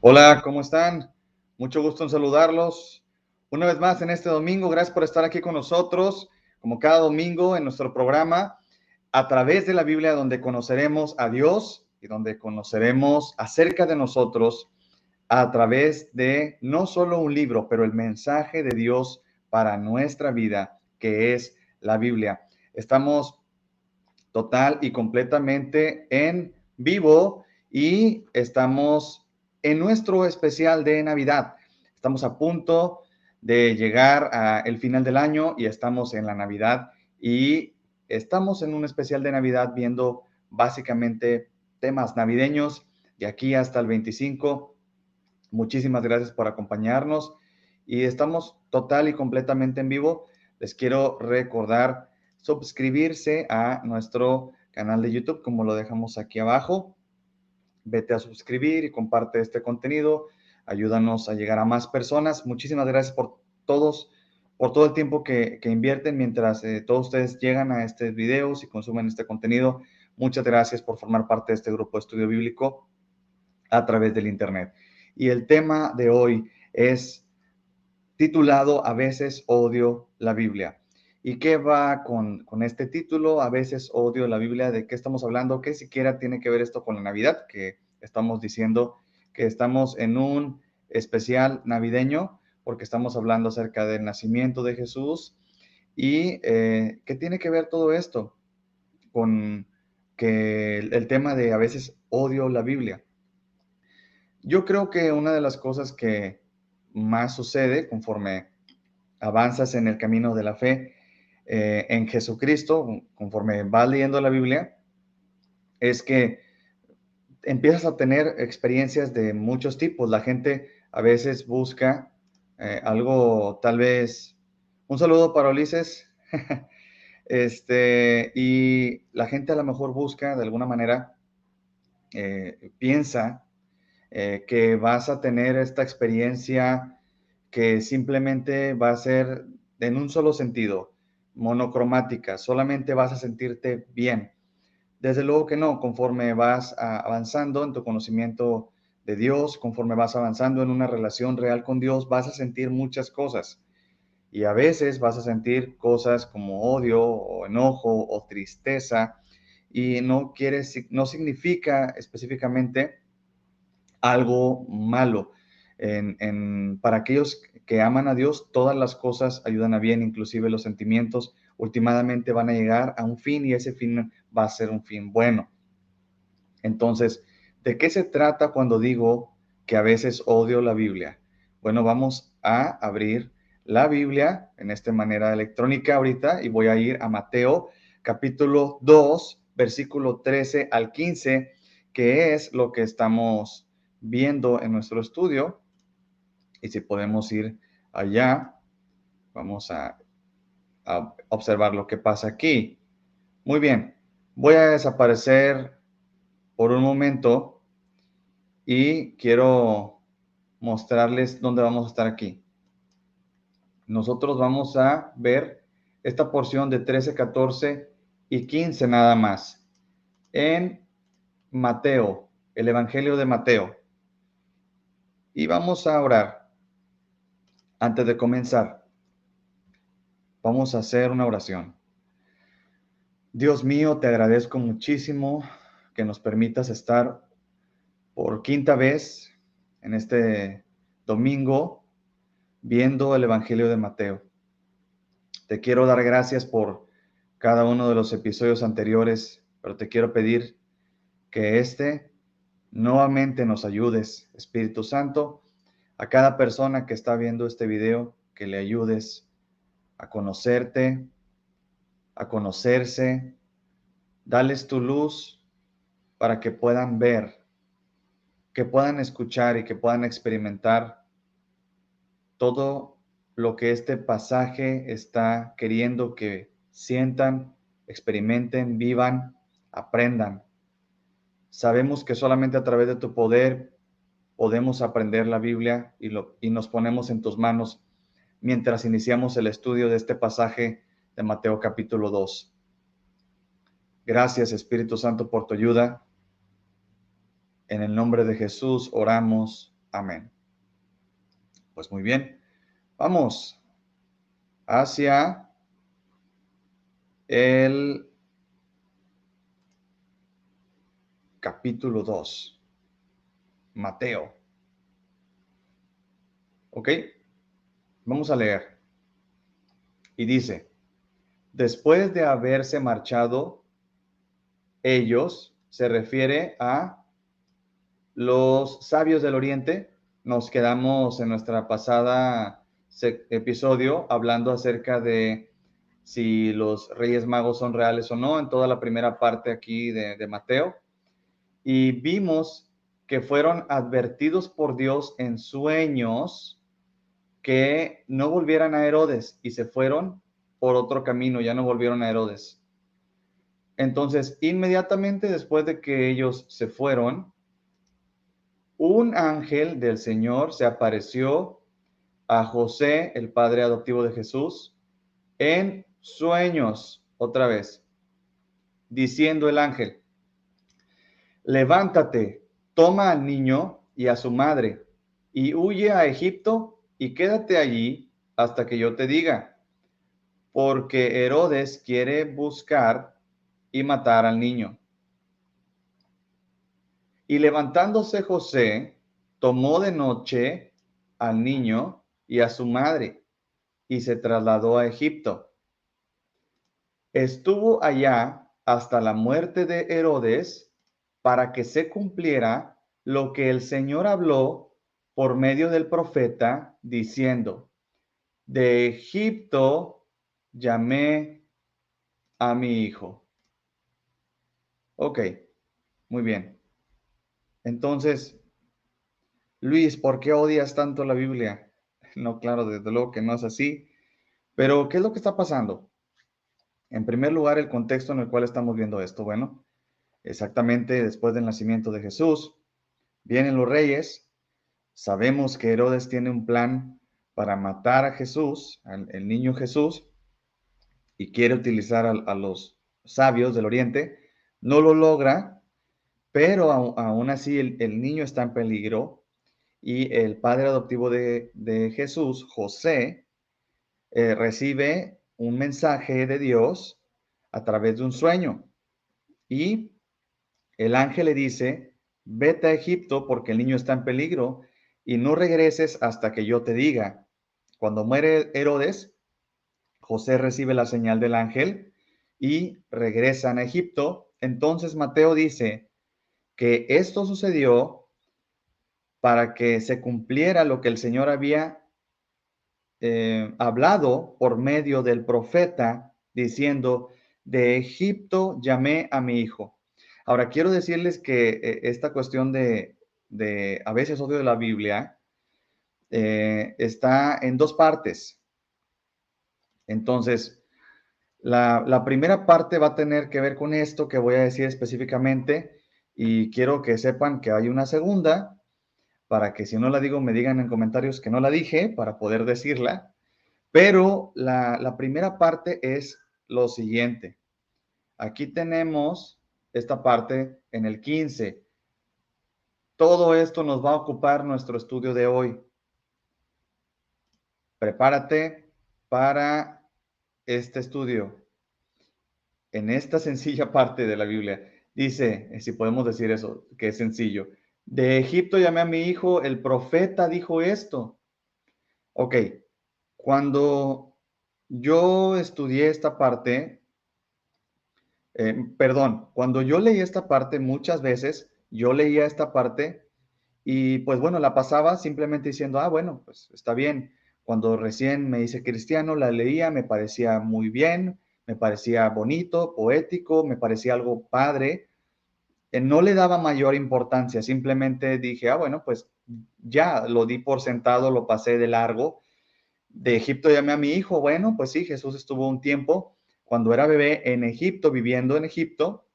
Hola, ¿cómo están? Mucho gusto en saludarlos. Una vez más en este domingo, gracias por estar aquí con nosotros, como cada domingo en nuestro programa, a través de la Biblia, donde conoceremos a Dios y donde conoceremos acerca de nosotros a través de no solo un libro, pero el mensaje de Dios para nuestra vida, que es la Biblia. Estamos total y completamente en vivo y estamos en nuestro especial de Navidad. Estamos a punto de llegar al final del año y estamos en la Navidad y estamos en un especial de Navidad viendo básicamente temas navideños de aquí hasta el 25. Muchísimas gracias por acompañarnos y estamos total y completamente en vivo. Les quiero recordar suscribirse a nuestro canal de YouTube, como lo dejamos aquí abajo. Vete a suscribir y comparte este contenido. Ayúdanos a llegar a más personas. Muchísimas gracias por todo el tiempo que invierten mientras todos ustedes llegan a estos videos y consumen este contenido. Muchas gracias por formar parte de este grupo de estudio bíblico a través del Internet. Y el tema de hoy es titulado A veces odio la Biblia. ¿Y qué va con este título? A veces odio la Biblia. ¿De qué estamos hablando? ¿Qué siquiera tiene que ver esto con la Navidad? Que estamos diciendo que estamos en un especial navideño porque estamos hablando acerca del nacimiento de Jesús. ¿Y qué tiene que ver todo esto con que el tema de a veces odio la Biblia? Yo creo que una de las cosas que más sucede conforme avanzas en el camino de la fe en Jesucristo, conforme vas leyendo la Biblia, es que empiezas a tener experiencias de muchos tipos. La gente a veces busca algo, tal vez, un saludo para Ulises, y la gente a lo mejor busca de alguna manera, piensa que vas a tener esta experiencia que simplemente va a ser en un solo sentido, monocromática, solamente vas a sentirte bien. Desde luego que no, conforme vas avanzando en tu conocimiento de Dios, conforme vas avanzando en una relación real con Dios, vas a sentir muchas cosas. Y a veces vas a sentir cosas como odio o enojo o tristeza y no significa específicamente algo malo. Para aquellos que aman a Dios, todas las cosas ayudan a bien, inclusive los sentimientos últimamente van a llegar a un fin y ese fin va a ser un fin bueno. Entonces, ¿de qué se trata cuando digo que a veces odio la Biblia? Bueno, vamos a abrir la Biblia en esta manera electrónica ahorita y voy a ir a Mateo capítulo 2, versículo 13 al 15, que es lo que estamos viendo en nuestro estudio. Y si podemos ir allá, vamos a observar lo que pasa aquí. Muy bien, voy a desaparecer por un momento y quiero mostrarles dónde vamos a estar aquí. Nosotros vamos a ver esta porción de 13, 14 y 15 nada más en Mateo, el Evangelio de Mateo. Y vamos a orar. Antes de comenzar, vamos a hacer una oración. Dios mío, te agradezco muchísimo que nos permitas estar por quinta vez en este domingo viendo el Evangelio de Mateo. Te quiero dar gracias por cada uno de los episodios anteriores, pero te quiero pedir que nuevamente nos ayudes, Espíritu Santo, a cada persona que está viendo este video, que le ayudes a conocerte, a conocerse, dales tu luz para que puedan ver, que puedan escuchar y que puedan experimentar todo lo que este pasaje está queriendo que sientan, experimenten, vivan, aprendan. Sabemos que solamente a través de tu poder podemos aprender la Biblia y nos ponemos en tus manos mientras iniciamos el estudio de este pasaje de Mateo capítulo 2. Gracias, Espíritu Santo, por tu ayuda. En el nombre de Jesús oramos. Amén. Pues muy bien. Vamos hacia el capítulo 2, Mateo. ¿Ok? Vamos a leer. Y dice, después de haberse marchado, ellos, se refiere a los sabios del Oriente. Nos quedamos en nuestra pasada episodio hablando acerca de si los Reyes Magos son reales o no, en toda la primera parte aquí de Mateo. Y vimos que fueron advertidos por Dios en sueños que no volvieran a Herodes y se fueron por otro camino, ya no volvieron a Herodes. Entonces, inmediatamente después de que ellos se fueron, un ángel del Señor se apareció a José, el padre adoptivo de Jesús, en sueños, otra vez, diciendo el ángel, levántate, toma al niño y a su madre, y huye a Egipto y quédate allí hasta que yo te diga, porque Herodes quiere buscar y matar al niño. Y levantándose José, tomó de noche al niño y a su madre, y se trasladó a Egipto. Estuvo allá hasta la muerte de Herodes, para que se cumpliera lo que el Señor habló por medio del profeta, diciendo, de Egipto llamé a mi hijo. Ok, muy bien. Entonces, Luis, ¿por qué odias tanto la Biblia? No, claro, desde luego que no es así. Pero, ¿qué es lo que está pasando? En primer lugar, el contexto en el cual estamos viendo esto. Bueno, exactamente después del nacimiento de Jesús, vienen los reyes. Sabemos que Herodes tiene un plan para matar a Jesús, al niño Jesús, y quiere utilizar a los sabios del Oriente. No lo logra, pero aún así el niño está en peligro y el padre adoptivo de Jesús, José, recibe un mensaje de Dios a través de un sueño y el ángel le dice, vete a Egipto porque el niño está en peligro y no regreses hasta que yo te diga. Cuando muere Herodes, José recibe la señal del ángel y regresan a Egipto. Entonces Mateo dice que esto sucedió para que se cumpliera lo que el Señor había hablado por medio del profeta, diciendo, de Egipto llamé a mi hijo. Ahora, quiero decirles que esta cuestión de a veces odio de la Biblia está en dos partes. Entonces, la primera parte va a tener que ver con esto que voy a decir específicamente y quiero que sepan que hay una segunda para que si no la digo me digan en comentarios que no la dije para poder decirla. Pero la primera parte es lo siguiente. Aquí tenemos esta parte en el 15. Todo esto nos va a ocupar nuestro estudio de hoy. Prepárate para este estudio. En esta sencilla parte de la Biblia, dice, si podemos decir eso, que es sencillo. De Egipto llamé a mi hijo, el profeta dijo esto. Ok, cuando yo estudié esta parte, perdón, cuando yo leí esta parte, muchas veces yo leía esta parte y pues bueno, la pasaba simplemente diciendo, ah, bueno, pues está bien. Cuando recién me hice cristiano, la leía, me parecía muy bien, me parecía bonito, poético, me parecía algo padre. No le daba mayor importancia, simplemente dije, ah, bueno, pues ya lo di por sentado, lo pasé de largo. De Egipto llamé a mi hijo, bueno, pues sí, Jesús estuvo un tiempo cuando era bebé en Egipto, viviendo en Egipto,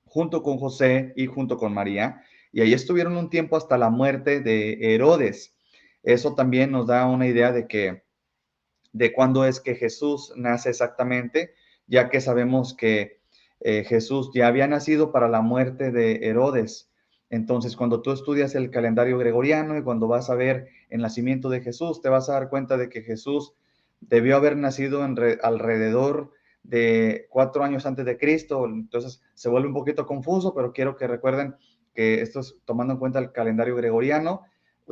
junto con José y junto con María, y ahí estuvieron un tiempo hasta la muerte de Herodes. Eso también nos da una idea de cuándo es que Jesús nace exactamente, ya que sabemos que Jesús ya había nacido para la muerte de Herodes. Entonces, cuando tú estudias el calendario gregoriano y cuando vas a ver el nacimiento de Jesús, te vas a dar cuenta de que Jesús debió haber nacido alrededor de 4 años antes de Cristo. Entonces, se vuelve un poquito confuso, pero quiero que recuerden que esto es tomando en cuenta el calendario gregoriano,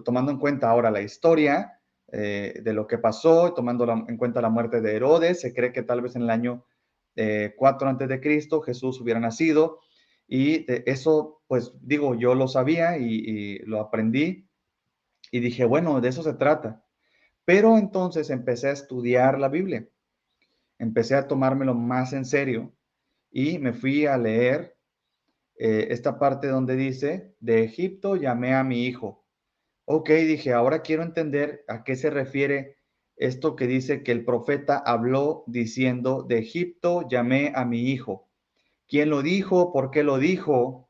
tomando en cuenta ahora la historia de lo que pasó, tomando en cuenta la muerte de Herodes. Se cree que tal vez en el año 4 antes de Cristo Jesús hubiera nacido. Y eso, pues digo, yo lo sabía y lo aprendí y dije, bueno, de eso se trata. Pero entonces empecé a estudiar la Biblia, empecé a tomármelo más en serio y me fui a leer esta parte donde dice, de Egipto llamé a mi hijo. Ok, dije, ahora quiero entender a qué se refiere esto que dice que el profeta habló diciendo, de Egipto llamé a mi hijo. ¿Quién lo dijo? ¿Por qué lo dijo?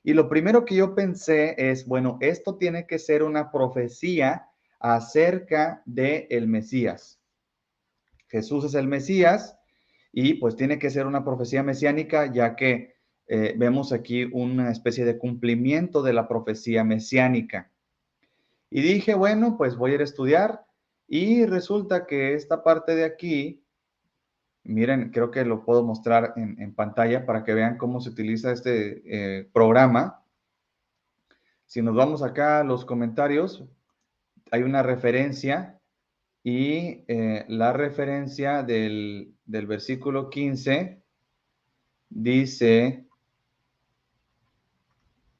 Y lo primero que yo pensé es, bueno, esto tiene que ser una profecía acerca de el Mesías. Jesús es el Mesías y pues tiene que ser una profecía mesiánica, ya que vemos aquí una especie de cumplimiento de la profecía mesiánica. Y dije, bueno, pues voy a ir a estudiar y resulta que esta parte de aquí, miren, creo que lo puedo mostrar en pantalla para que vean cómo se utiliza este programa. Si nos vamos acá a los comentarios, hay una referencia y la referencia del versículo 15 dice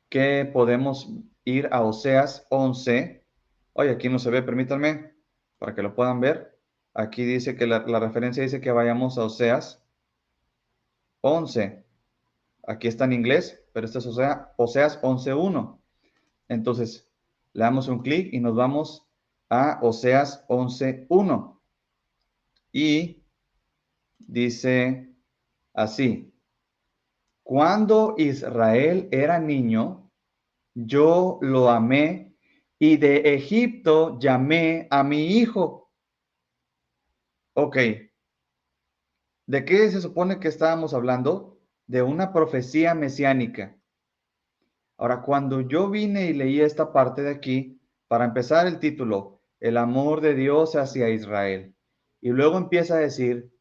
que podemos ir a Oseas 11. Oye, aquí no se ve, permítanme, para que lo puedan ver. Aquí dice que la referencia dice que vayamos a Oseas 11. Aquí está en inglés, pero este es Oseas 11:1. Entonces, le damos un clic y nos vamos a Oseas 11:1. Y dice así, cuando Israel era niño, yo lo amé y de Egipto llamé a mi hijo. Ok, ¿de qué se supone que estábamos hablando? De una profecía mesiánica. Ahora, cuando yo vine y leí esta parte de aquí, para empezar el título, el amor de Dios hacia Israel, y luego empieza a decir,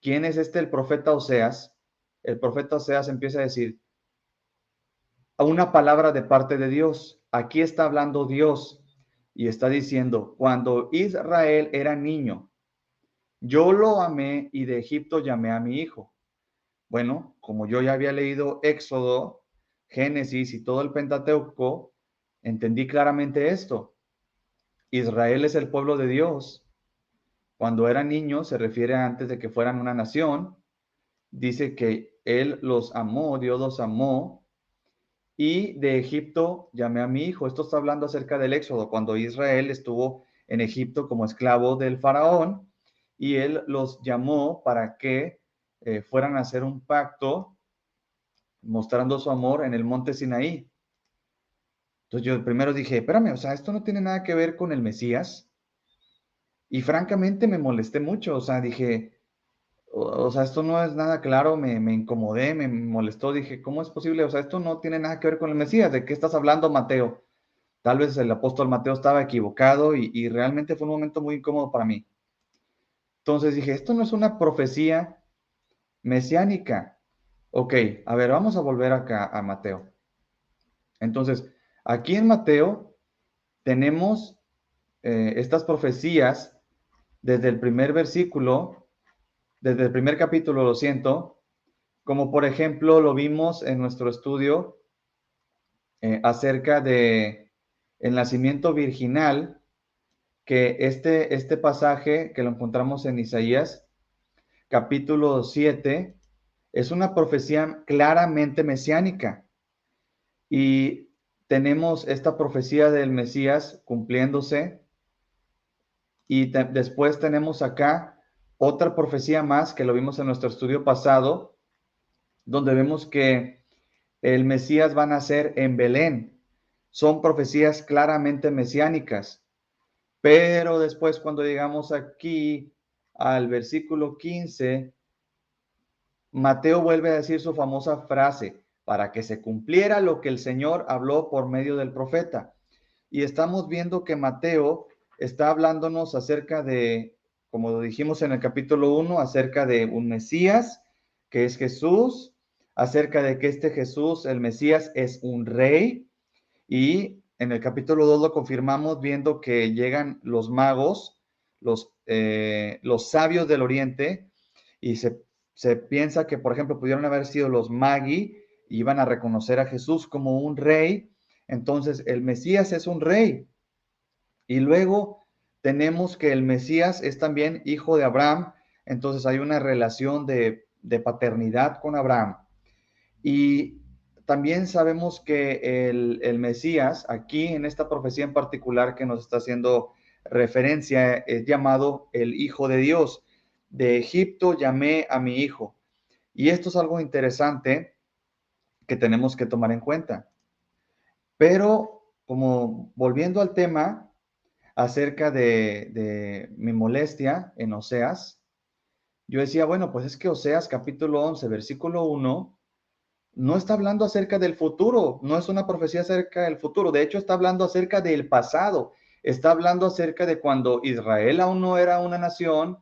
¿quién es este el profeta Oseas? El profeta Oseas empieza a decir, a una palabra de parte de Dios. Aquí está hablando Dios y está diciendo, cuando Israel era niño, yo lo amé y de Egipto llamé a mi hijo. Bueno, como yo ya había leído Éxodo, Génesis y todo el Pentateuco, entendí claramente esto. Israel es el pueblo de Dios. Cuando era niño, se refiere a antes de que fueran una nación, dice que Él los amó, Dios los amó, y de Egipto llamé a mi hijo. Esto está hablando acerca del Éxodo, cuando Israel estuvo en Egipto como esclavo del faraón, y Él los llamó para que fueran a hacer un pacto mostrando su amor en el monte Sinaí. Entonces yo primero dije, espérame, o sea, esto no tiene nada que ver con el Mesías. Y francamente me molesté mucho, o sea, dije, o sea, esto no es nada claro, me incomodé, me molestó, dije, ¿cómo es posible? O sea, esto no tiene nada que ver con el Mesías, ¿de qué estás hablando, Mateo? Tal vez el apóstol Mateo estaba equivocado y realmente fue un momento muy incómodo para mí. Entonces dije, esto no es una profecía mesiánica. Ok, a ver, vamos a volver acá a Mateo. Entonces, aquí en Mateo tenemos estas profecías desde el primer versículo, desde el primer capítulo, lo siento, como por ejemplo lo vimos en nuestro estudio acerca de el nacimiento virginal, que este pasaje que lo encontramos en Isaías, capítulo 7, es una profecía claramente mesiánica. Y tenemos esta profecía del Mesías cumpliéndose. Y después tenemos acá otra profecía más que lo vimos en nuestro estudio pasado, donde vemos que el Mesías va a nacer en Belén. Son profecías claramente mesiánicas. Pero después cuando llegamos aquí al versículo 15, Mateo vuelve a decir su famosa frase, para que se cumpliera lo que el Señor habló por medio del profeta. Y estamos viendo que Mateo está hablándonos acerca de, como lo dijimos en el capítulo 1, acerca de un Mesías, que es Jesús, acerca de que este Jesús, el Mesías, es un rey. Y en el capítulo 2 lo confirmamos viendo que llegan los magos, los sabios del oriente, y se piensa que, por ejemplo, pudieron haber sido los magi, y iban a reconocer a Jesús como un rey. Entonces, el Mesías es un rey. Y luego tenemos que el Mesías es también hijo de Abraham. Entonces, hay una relación de paternidad con Abraham. Y también sabemos que el Mesías, aquí en esta profecía en particular que nos está haciendo referencia, es llamado el Hijo de Dios. De Egipto llamé a mi hijo. Y esto es algo interesante que tenemos que tomar en cuenta. Pero como volviendo al tema acerca de mi molestia en Oseas, yo decía, bueno, pues es que Oseas capítulo 11, versículo 1, no está hablando acerca del futuro, no es una profecía acerca del futuro, de hecho está hablando acerca del pasado, está hablando acerca de cuando Israel aún no era una nación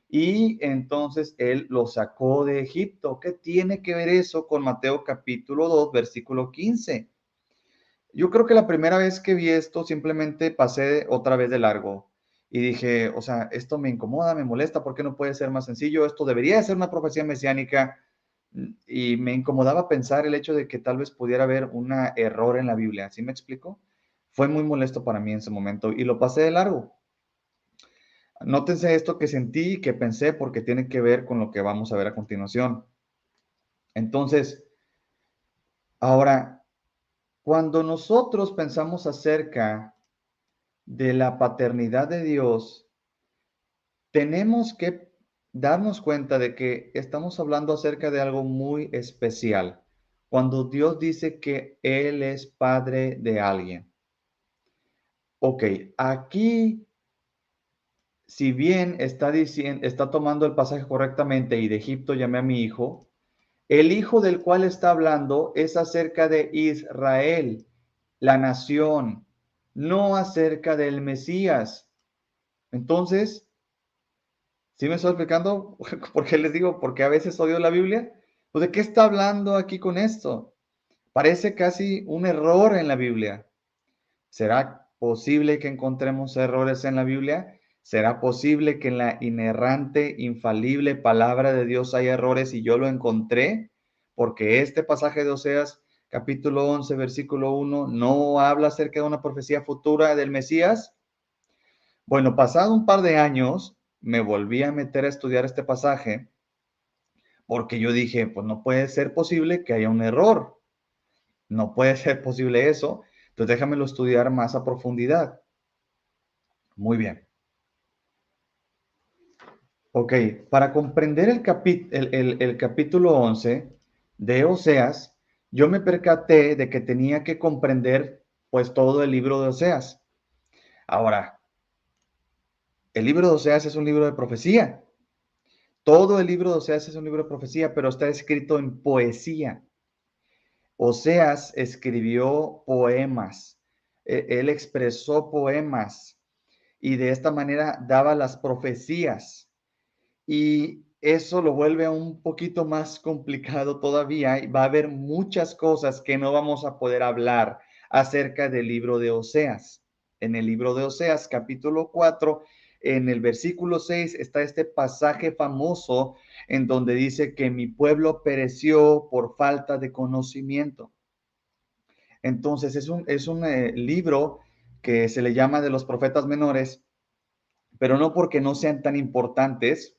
y entonces él lo sacó de Egipto. ¿Qué tiene que ver eso con Mateo capítulo 2, versículo 15? Yo creo que la primera vez que vi esto simplemente pasé otra vez de largo y dije, o sea, esto me incomoda, me molesta, ¿por qué no puede ser más sencillo? Esto debería de ser una profecía mesiánica. Y me incomodaba pensar el hecho de que tal vez pudiera haber un error en la Biblia. ¿Sí me explico? Fue muy molesto para mí en ese momento y lo pasé de largo. Nótense esto que sentí y que pensé porque tiene que ver con lo que vamos a ver a continuación. Entonces, ahora, cuando nosotros pensamos acerca de la paternidad de Dios, tenemos que darnos cuenta de que estamos hablando acerca de algo muy especial. Cuando Dios dice que Él es padre de alguien. Ok, aquí, si bien está diciendo, está tomando el pasaje correctamente y de Egipto llamé a mi hijo, el hijo del cual está hablando es acerca de Israel, la nación, no acerca del Mesías. Entonces, ¿sí me estoy explicando? ¿Por qué les digo? Porque a veces odio la Biblia. Pues, ¿de qué está hablando aquí con esto? Parece casi un error en la Biblia. ¿Será posible que encontremos errores en la Biblia? ¿Será posible que en la inerrante, infalible palabra de Dios haya errores y yo lo encontré? Porque este pasaje de Oseas, capítulo 11, versículo 1, no habla acerca de una profecía futura del Mesías. Bueno, pasado un par de años, me volví a meter a estudiar este pasaje porque yo dije, pues no puede ser posible que haya un error. No puede ser posible eso. Entonces déjamelo estudiar más a profundidad. Muy bien. Ok, para comprender el capítulo 11 de Oseas, yo me percaté de que tenía que comprender pues todo el libro de Oseas. Ahora, el libro de Oseas es un libro de profecía. Todo el libro de Oseas es un libro de profecía, pero está escrito en poesía. Oseas escribió poemas. Él expresó poemas y de esta manera daba las profecías. Y eso lo vuelve un poquito más complicado todavía. Y va a haber muchas cosas que no vamos a poder hablar acerca del libro de Oseas. En el libro de Oseas, capítulo 4, en el versículo 6, está este pasaje famoso en donde dice que mi pueblo pereció por falta de conocimiento. Entonces, es un libro que se le llama de los profetas menores, pero no porque no sean tan importantes,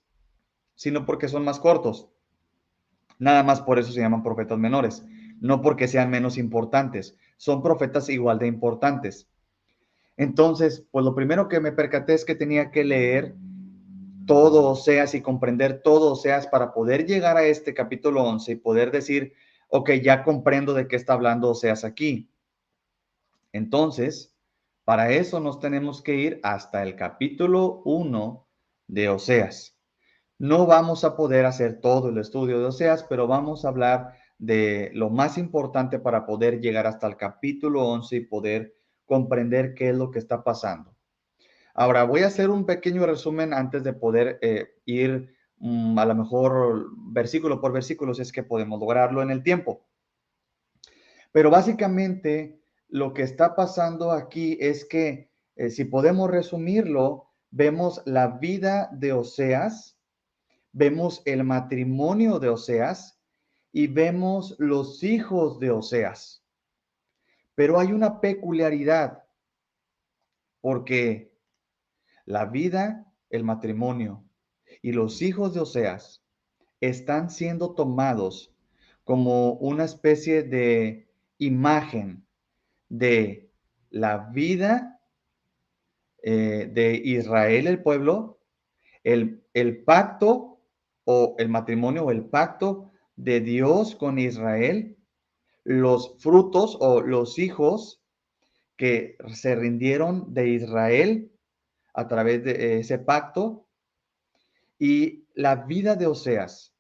sino porque son más cortos. Nada más por eso se llaman profetas menores, no porque sean menos importantes, son profetas igual de importantes. Entonces, pues lo primero que me percaté es que tenía que leer todo Oseas y comprender todo Oseas para poder llegar a este capítulo 11 y poder decir, ok, ya comprendo de qué está hablando Oseas aquí. Entonces, para eso nos tenemos que ir hasta el capítulo 1 de Oseas. No vamos a poder hacer todo el estudio de Oseas, pero vamos a hablar de lo más importante para poder llegar hasta el capítulo 11 y poder comprender qué es lo que está pasando. Ahora, voy a hacer un pequeño resumen antes de poder ir a lo mejor versículo por versículo, si es que podemos lograrlo en el tiempo. Pero básicamente lo que está pasando aquí es que, si podemos resumirlo, vemos la vida de Oseas, vemos el matrimonio de Oseas y vemos los hijos de Oseas. Pero hay una peculiaridad, porque la vida, el matrimonio y los hijos de Oseas están siendo tomados como una especie de imagen de la vida de Israel, el pueblo, el pacto o el matrimonio o el pacto de Dios con Israel, los frutos o los hijos que se rindieron de Israel a través de ese pacto y la vida de Oseas.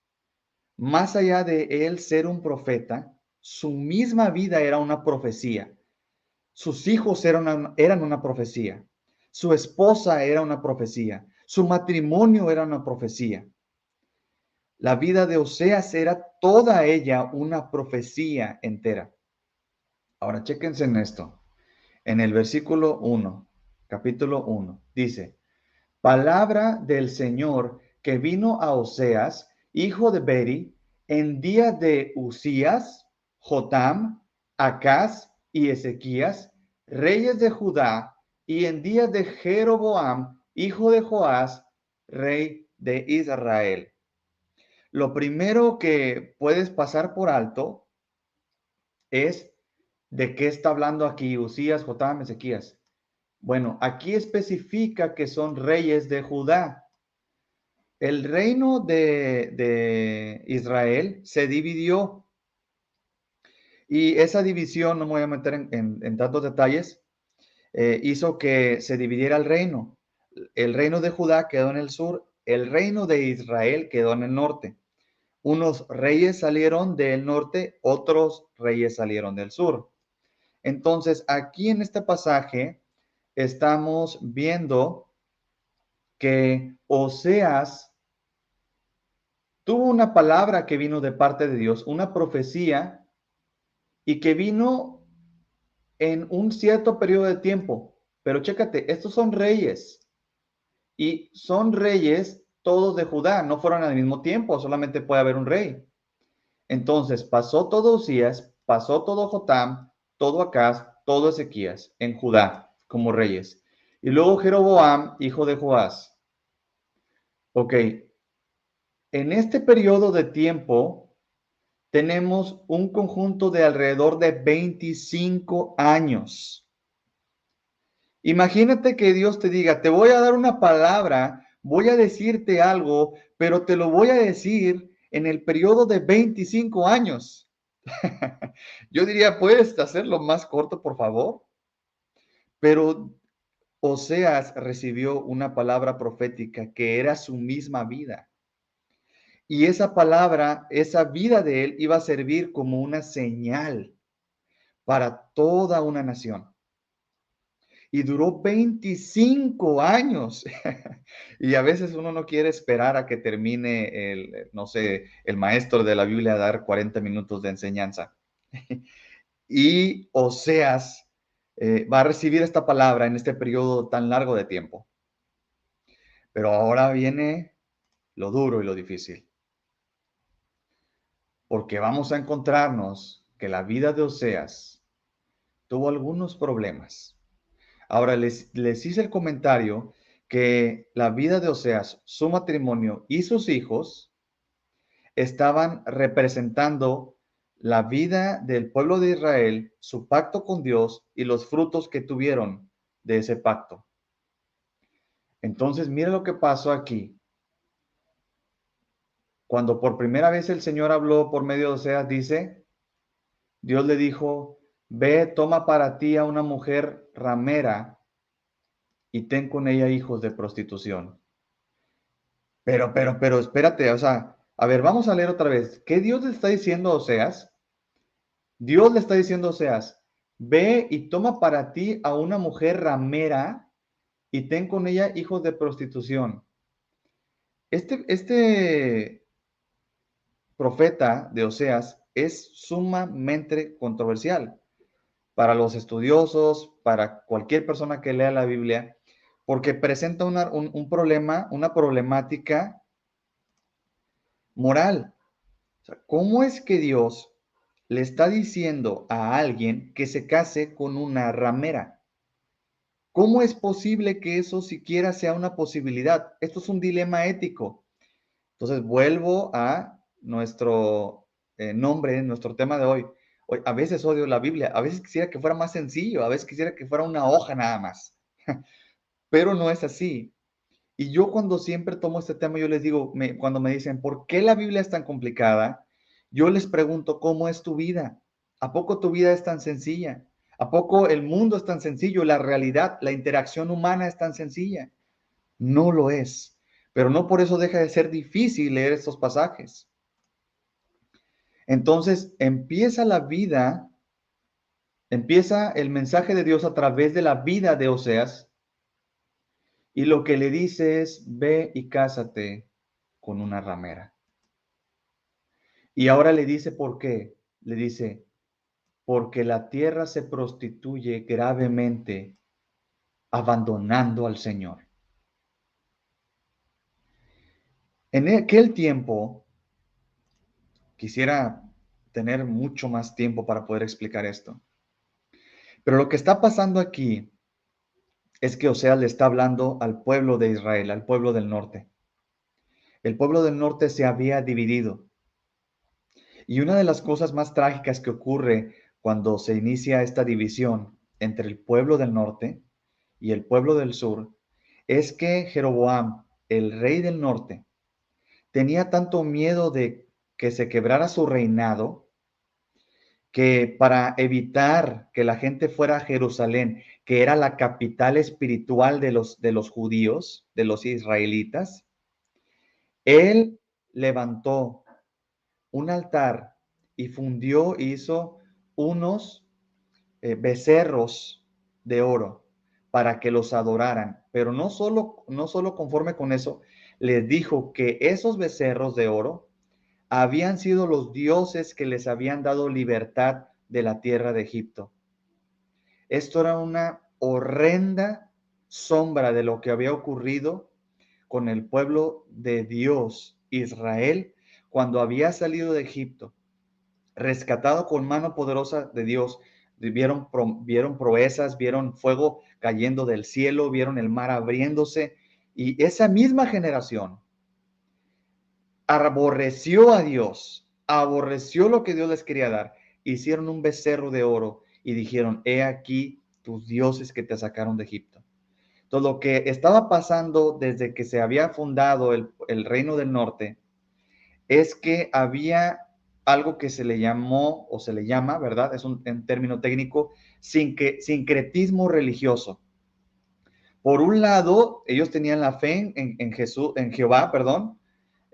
Más allá de él ser un profeta, su misma vida era una profecía. Sus hijos eran una profecía. Su esposa era una profecía. Su matrimonio era una profecía. La vida de Oseas era toda ella una profecía entera. Ahora, chéquense en esto. En el versículo 1, capítulo 1, dice, palabra del Señor que vino a Oseas, hijo de Beri, en días de Usías, Jotam, Acaz y Ezequías, reyes de Judá, y en días de Jeroboam, hijo de Joás, rey de Israel. Lo primero que puedes pasar por alto es de qué está hablando aquí Usías, Jotam, Ezequías. Bueno, aquí especifica que son reyes de Judá. El reino de Israel se dividió y esa división, no me voy a meter en tantos detalles, hizo que se dividiera el reino. El reino de Judá quedó en el sur, el reino de Israel quedó en el norte. Unos reyes salieron del norte, otros reyes salieron del sur. Entonces, aquí en este pasaje estamos viendo que Oseas tuvo una palabra que vino de parte de Dios, una profecía, y que vino en un cierto periodo de tiempo. Pero chécate, estos son reyes, y son reyes todos de Judá, no fueron al mismo tiempo, solamente puede haber un rey. Entonces pasó todo Usías, pasó todo Jotam, todo Acaz, todo Ezequías en Judá como reyes. Y luego Jeroboam, hijo de Joás. Ok, en este periodo de tiempo tenemos un conjunto de alrededor de 25 años. Imagínate que Dios te diga, te voy a dar una palabra, voy a decirte algo, pero te lo voy a decir en el periodo de 25 años. Yo diría, ¿puedes hacerlo más corto, por favor? Pero Oseas recibió una palabra profética que era su misma vida. Y esa palabra, esa vida de él iba a servir como una señal para toda una nación. Y duró 25 años. Y a veces uno no quiere esperar a que termine no sé, el maestro de la Biblia a dar 40 minutos de enseñanza. Y Oseas va a recibir esta palabra en este periodo tan largo de tiempo. Pero ahora viene lo duro y lo difícil. Porque vamos a encontrarnos que la vida de Oseas tuvo algunos problemas. Ahora les hice el comentario que la vida de Oseas, su matrimonio y sus hijos estaban representando la vida del pueblo de Israel, su pacto con Dios y los frutos que tuvieron de ese pacto. Entonces, mira lo que pasó aquí. Cuando por primera vez el Señor habló por medio de Oseas, dice, Dios le dijo, ve, toma para ti a una mujer ramera y ten con ella hijos de prostitución. Pero, espérate, o sea, A ver, vamos a leer otra vez. ¿Qué Dios le está diciendo a Oseas? Dios le está diciendo a Oseas, ve y toma para ti a una mujer ramera y ten con ella hijos de prostitución. Este profeta de Oseas es sumamente controversial para los estudiosos, para cualquier persona que lea la Biblia, porque presenta un problema, una problemática moral. O sea, ¿cómo es que Dios le está diciendo a alguien que se case con una ramera? ¿Cómo es posible que eso siquiera sea una posibilidad? Esto es un dilema ético. Entonces vuelvo a nuestro nombre, nuestro tema de hoy. Hoy. A veces odio la Biblia, a veces quisiera que fuera más sencillo, a veces quisiera que fuera una hoja nada más, pero no es así. Y yo cuando siempre tomo este tema, yo les digo, cuando me dicen, ¿por qué la Biblia es tan complicada? Yo les pregunto, ¿cómo es tu vida? ¿A poco tu vida es tan sencilla? ¿A poco el mundo es tan sencillo? La realidad, la interacción humana es tan sencilla. No lo es, pero no por eso deja de ser difícil leer estos pasajes. Entonces empieza la vida, empieza el mensaje de Dios a través de la vida de Oseas, y lo que le dice es, ve y cásate con una ramera. Y ahora le dice, ¿por qué? Le dice, porque la tierra se prostituye gravemente, abandonando al Señor. En aquel tiempo, quisiera tener mucho más tiempo para poder explicar esto, pero lo que está pasando aquí es que Oseas le está hablando al pueblo de Israel, al pueblo del norte. El pueblo del norte se había dividido. Y una de las cosas más trágicas que ocurre cuando se inicia esta división entre el pueblo del norte y el pueblo del sur es que Jeroboam, el rey del norte, tenía tanto miedo de que se quebrara su reinado que para evitar que la gente fuera a Jerusalén, que era la capital espiritual de los judíos, de los israelitas, él levantó un altar y fundió, hizo unos becerros de oro para que los adoraran. Pero no solo conforme con eso, les dijo que esos becerros de oro habían sido los dioses que les habían dado libertad de la tierra de Egipto. Esto era una horrenda sombra de lo que había ocurrido con el pueblo de Dios, Israel, cuando había salido de Egipto, rescatado con mano poderosa de Dios. Vieron proezas, vieron fuego cayendo del cielo, vieron el mar abriéndose, y esa misma generación aborreció a Dios, aborreció lo que Dios les quería dar, hicieron un becerro de oro y dijeron, he aquí tus dioses que te sacaron de Egipto. Entonces, lo que estaba pasando desde que se había fundado el reino del norte es que había algo que se le llamó o se le llama, ¿verdad? Es un término técnico, sincretismo religioso. Por un lado, ellos tenían la fe en Jesús, en Jehová, perdón,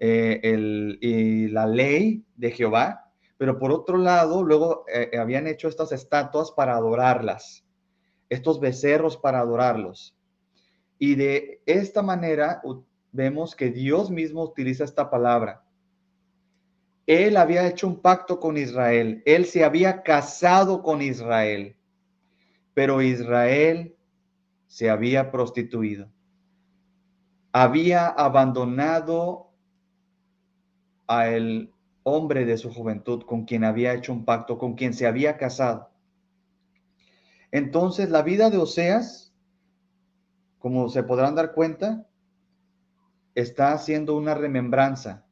y la ley de Jehová, pero por otro lado, luego habían hecho estas estatuas para adorarlas, estos becerros para adorarlos. Y de esta manera vemos que Dios mismo utiliza esta palabra. Él había hecho un pacto con Israel, él se había casado con Israel, pero Israel se había prostituido, había abandonado al hombre de su juventud con quien había hecho un pacto, con quien se había casado. Entonces la vida de Oseas, como se podrán dar cuenta, está haciendo una remembranza.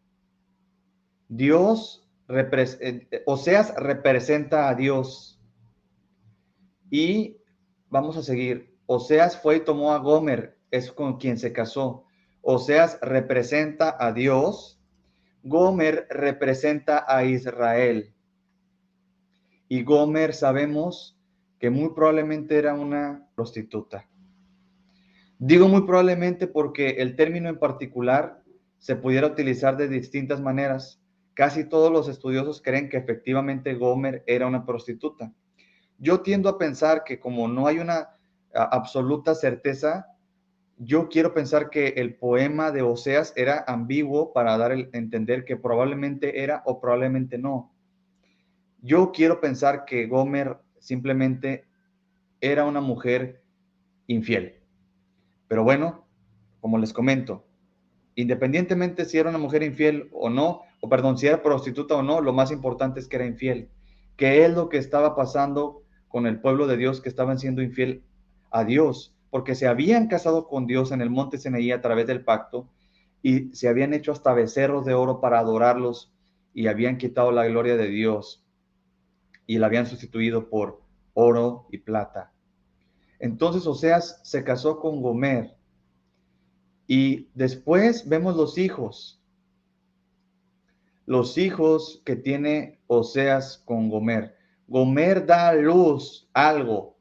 Oseas representa a Dios. Y vamos a seguir. Oseas fue y tomó a Gomer, es con quien se casó. Oseas representa a Dios. Gomer representa a Israel. Y Gomer sabemos que muy probablemente era una prostituta. Digo muy probablemente porque el término en particular se pudiera utilizar de distintas maneras. Casi todos los estudiosos creen que efectivamente Gomer era una prostituta. Yo tiendo a pensar que como no hay una absoluta certeza, yo quiero pensar que el poema de Oseas era ambiguo para dar a entender que probablemente era o probablemente no. Yo quiero pensar que Gomer simplemente era una mujer infiel. Pero bueno, como les comento, independientemente si era una mujer infiel o no, o perdón, si era prostituta o no, lo más importante es que era infiel. ¿Qué es lo que estaba pasando con el pueblo de Dios que estaban siendo infiel a Dios? Porque se habían casado con Dios en el monte Sinaí a través del pacto y se habían hecho hasta becerros de oro para adorarlos y habían quitado la gloria de Dios y la habían sustituido por oro y plata. Entonces Oseas se casó con Gomer y después vemos los hijos que tiene Oseas con Gomer. Gomer da a luz algo.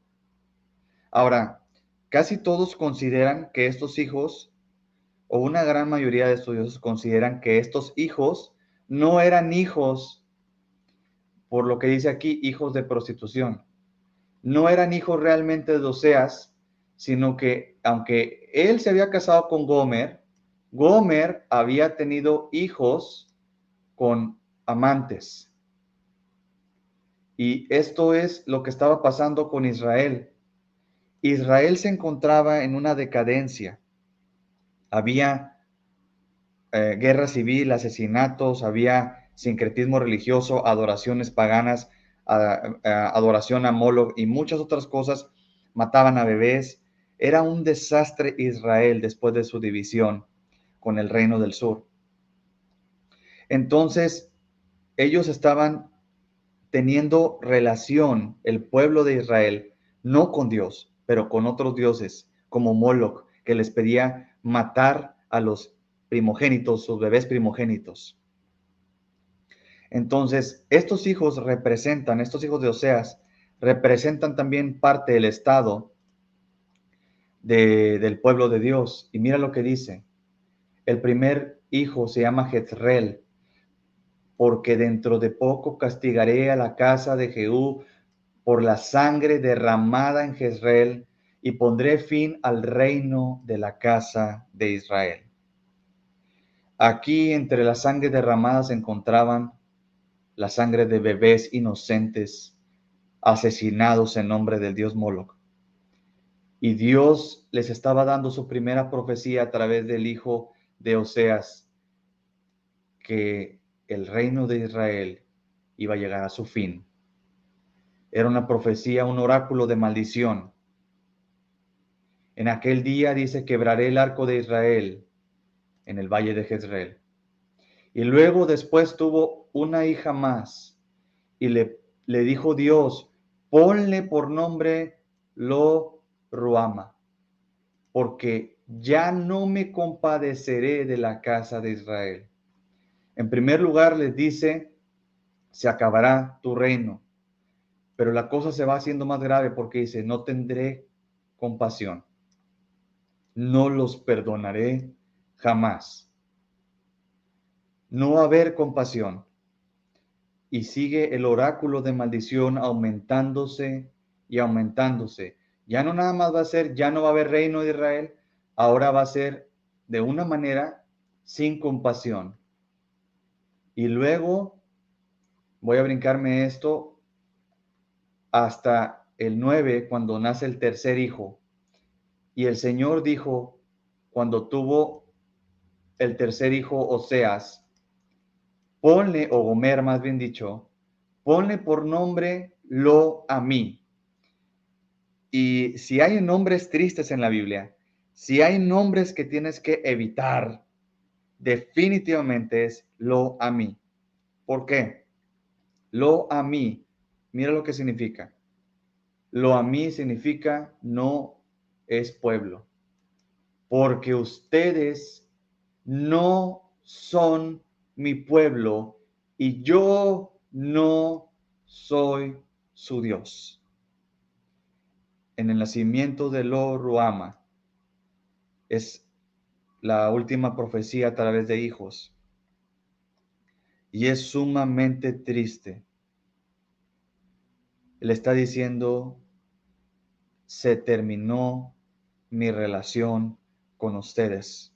Ahora, casi todos consideran que estos hijos, o una gran mayoría de estudiosos consideran que estos hijos no eran hijos, por lo que dice aquí, hijos de prostitución. No eran hijos realmente de Oseas, sino que aunque él se había casado con Gomer, Gomer había tenido hijos con amantes. Y esto es lo que estaba pasando con Israel. Israel se encontraba en una decadencia. Había guerra civil, asesinatos, había sincretismo religioso, adoraciones paganas, adoración a Moloch y muchas otras cosas. Mataban a bebés. Era un desastre Israel después de su división con el reino del sur. Entonces, ellos estaban teniendo relación, el pueblo de Israel, no con Dios, pero con otros dioses, como Moloch, que les pedía matar a los primogénitos, sus bebés primogénitos. Entonces, estos hijos de Oseas, representan también parte del estado del pueblo de Dios. Y mira lo que dice. El primer hijo se llama Jezreel, porque dentro de poco castigaré a la casa de Jehú por la sangre derramada en Jezreel y pondré fin al reino de la casa de Israel. Aquí entre la sangre derramada se encontraban la sangre de bebés inocentes asesinados en nombre del dios Moloch. Y Dios les estaba dando su primera profecía a través del hijo de Oseas, que el reino de Israel iba a llegar a su fin. Era una profecía, un oráculo de maldición. En aquel día dice, quebraré el arco de Israel en el valle de Jezreel. Y luego después tuvo una hija más y le dijo Dios, ponle por nombre Lo Ruama, porque ya no me compadeceré de la casa de Israel. En primer lugar les dice, se acabará tu reino, pero la cosa se va haciendo más grave porque dice, no tendré compasión, no los perdonaré jamás. No va a haber compasión. Y sigue el oráculo de maldición aumentándose y aumentándose. Ya no nada más va a ser, ya no va a haber reino de Israel, ahora va a ser de una manera sin compasión. Y luego voy a brincarme esto hasta el 9, cuando nace el tercer hijo. Y el Señor dijo, cuando tuvo el tercer hijo Oseas, ponle, o Gomer más bien dicho, ponle por nombre Lo a mí. Y si hay nombres tristes en la Biblia, si hay nombres que tienes que evitar, definitivamente es Lo a mí. ¿Por qué? Lo a mí, mira lo que significa. Lo a mí significa no es pueblo, porque ustedes no son mi pueblo y yo no soy su Dios. En el nacimiento de Lo Ruama es la última profecía a través de hijos. Y es sumamente triste. Él está diciendo, se terminó mi relación con ustedes.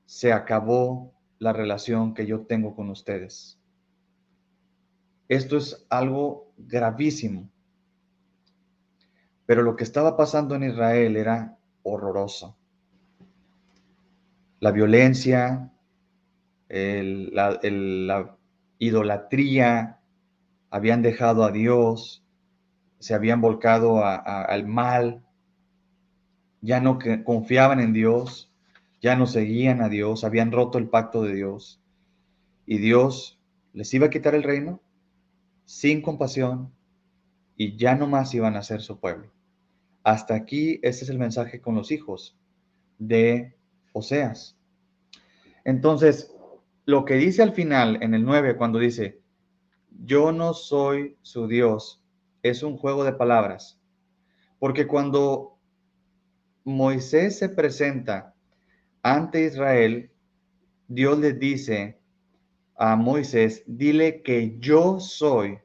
Se acabó la relación que yo tengo con ustedes. Esto es algo gravísimo. Pero lo que estaba pasando en Israel era horroroso. La violencia, la idolatría, habían dejado a Dios, se habían volcado al mal, ya no confiaban en Dios, ya no seguían a Dios, habían roto el pacto de Dios. Y Dios les iba a quitar el reino sin compasión y ya no más iban a ser su pueblo. Hasta aquí, este es el mensaje con los hijos de Oseas. Entonces, lo que dice al final, en el 9, cuando dice, yo no soy su Dios, es un juego de palabras. Porque cuando Moisés se presenta ante Israel, Dios le dice a Moisés, dile que yo soy,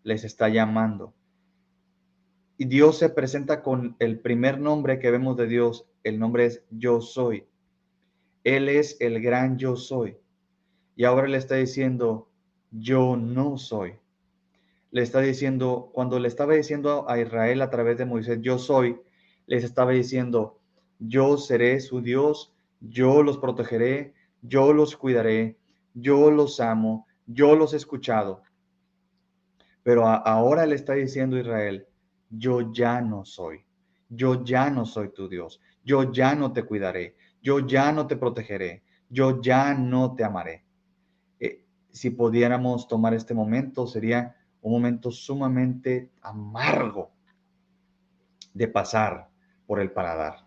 les está llamando. Y Dios se presenta con el primer nombre que vemos de Dios, el nombre es yo soy. Él es el gran yo soy. Y ahora le está diciendo, yo no soy. Le está diciendo, cuando le estaba diciendo a Israel a través de Moisés, yo soy, les estaba diciendo, yo seré su Dios, yo los protegeré, yo los cuidaré, yo los amo, yo los he escuchado. Pero ahora le está diciendo a Israel, yo ya no soy, yo ya no soy tu Dios, yo ya no te cuidaré, yo ya no te protegeré, yo ya no te amaré. Si pudiéramos tomar este momento, sería un momento sumamente amargo de pasar por el paladar.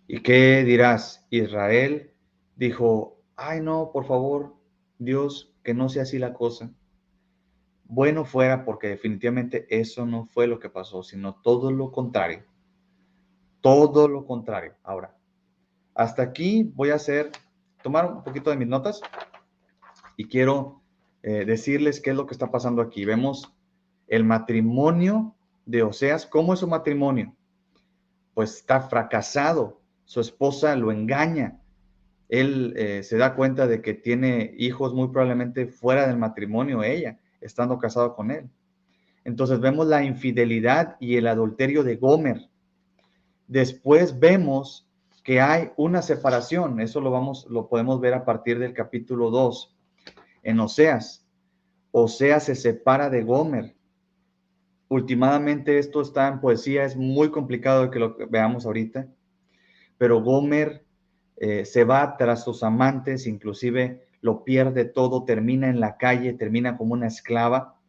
¿Y qué dirás? Israel dijo, ay no, por favor, Dios, que no sea así la cosa. Bueno fuera porque definitivamente eso no fue lo que pasó, sino todo lo contrario. Todo lo contrario. Ahora, hasta aquí voy a tomar un poquito de mis notas y quiero decirles qué es lo que está pasando aquí. Vemos el matrimonio de Oseas. ¿Cómo es su matrimonio? Pues está fracasado. Su esposa lo engaña. Él se da cuenta de que tiene hijos muy probablemente fuera del matrimonio, ella, estando casado con él. Entonces vemos la infidelidad y el adulterio de Gomer. Después vemos que hay una separación. Eso lo podemos ver a partir del capítulo 2 en Oseas. Oseas se separa de Gomer. Últimamente esto está en poesía, es muy complicado que lo veamos ahorita, pero Gomer se va tras sus amantes, inclusive lo pierde todo, termina en la calle, termina como una esclava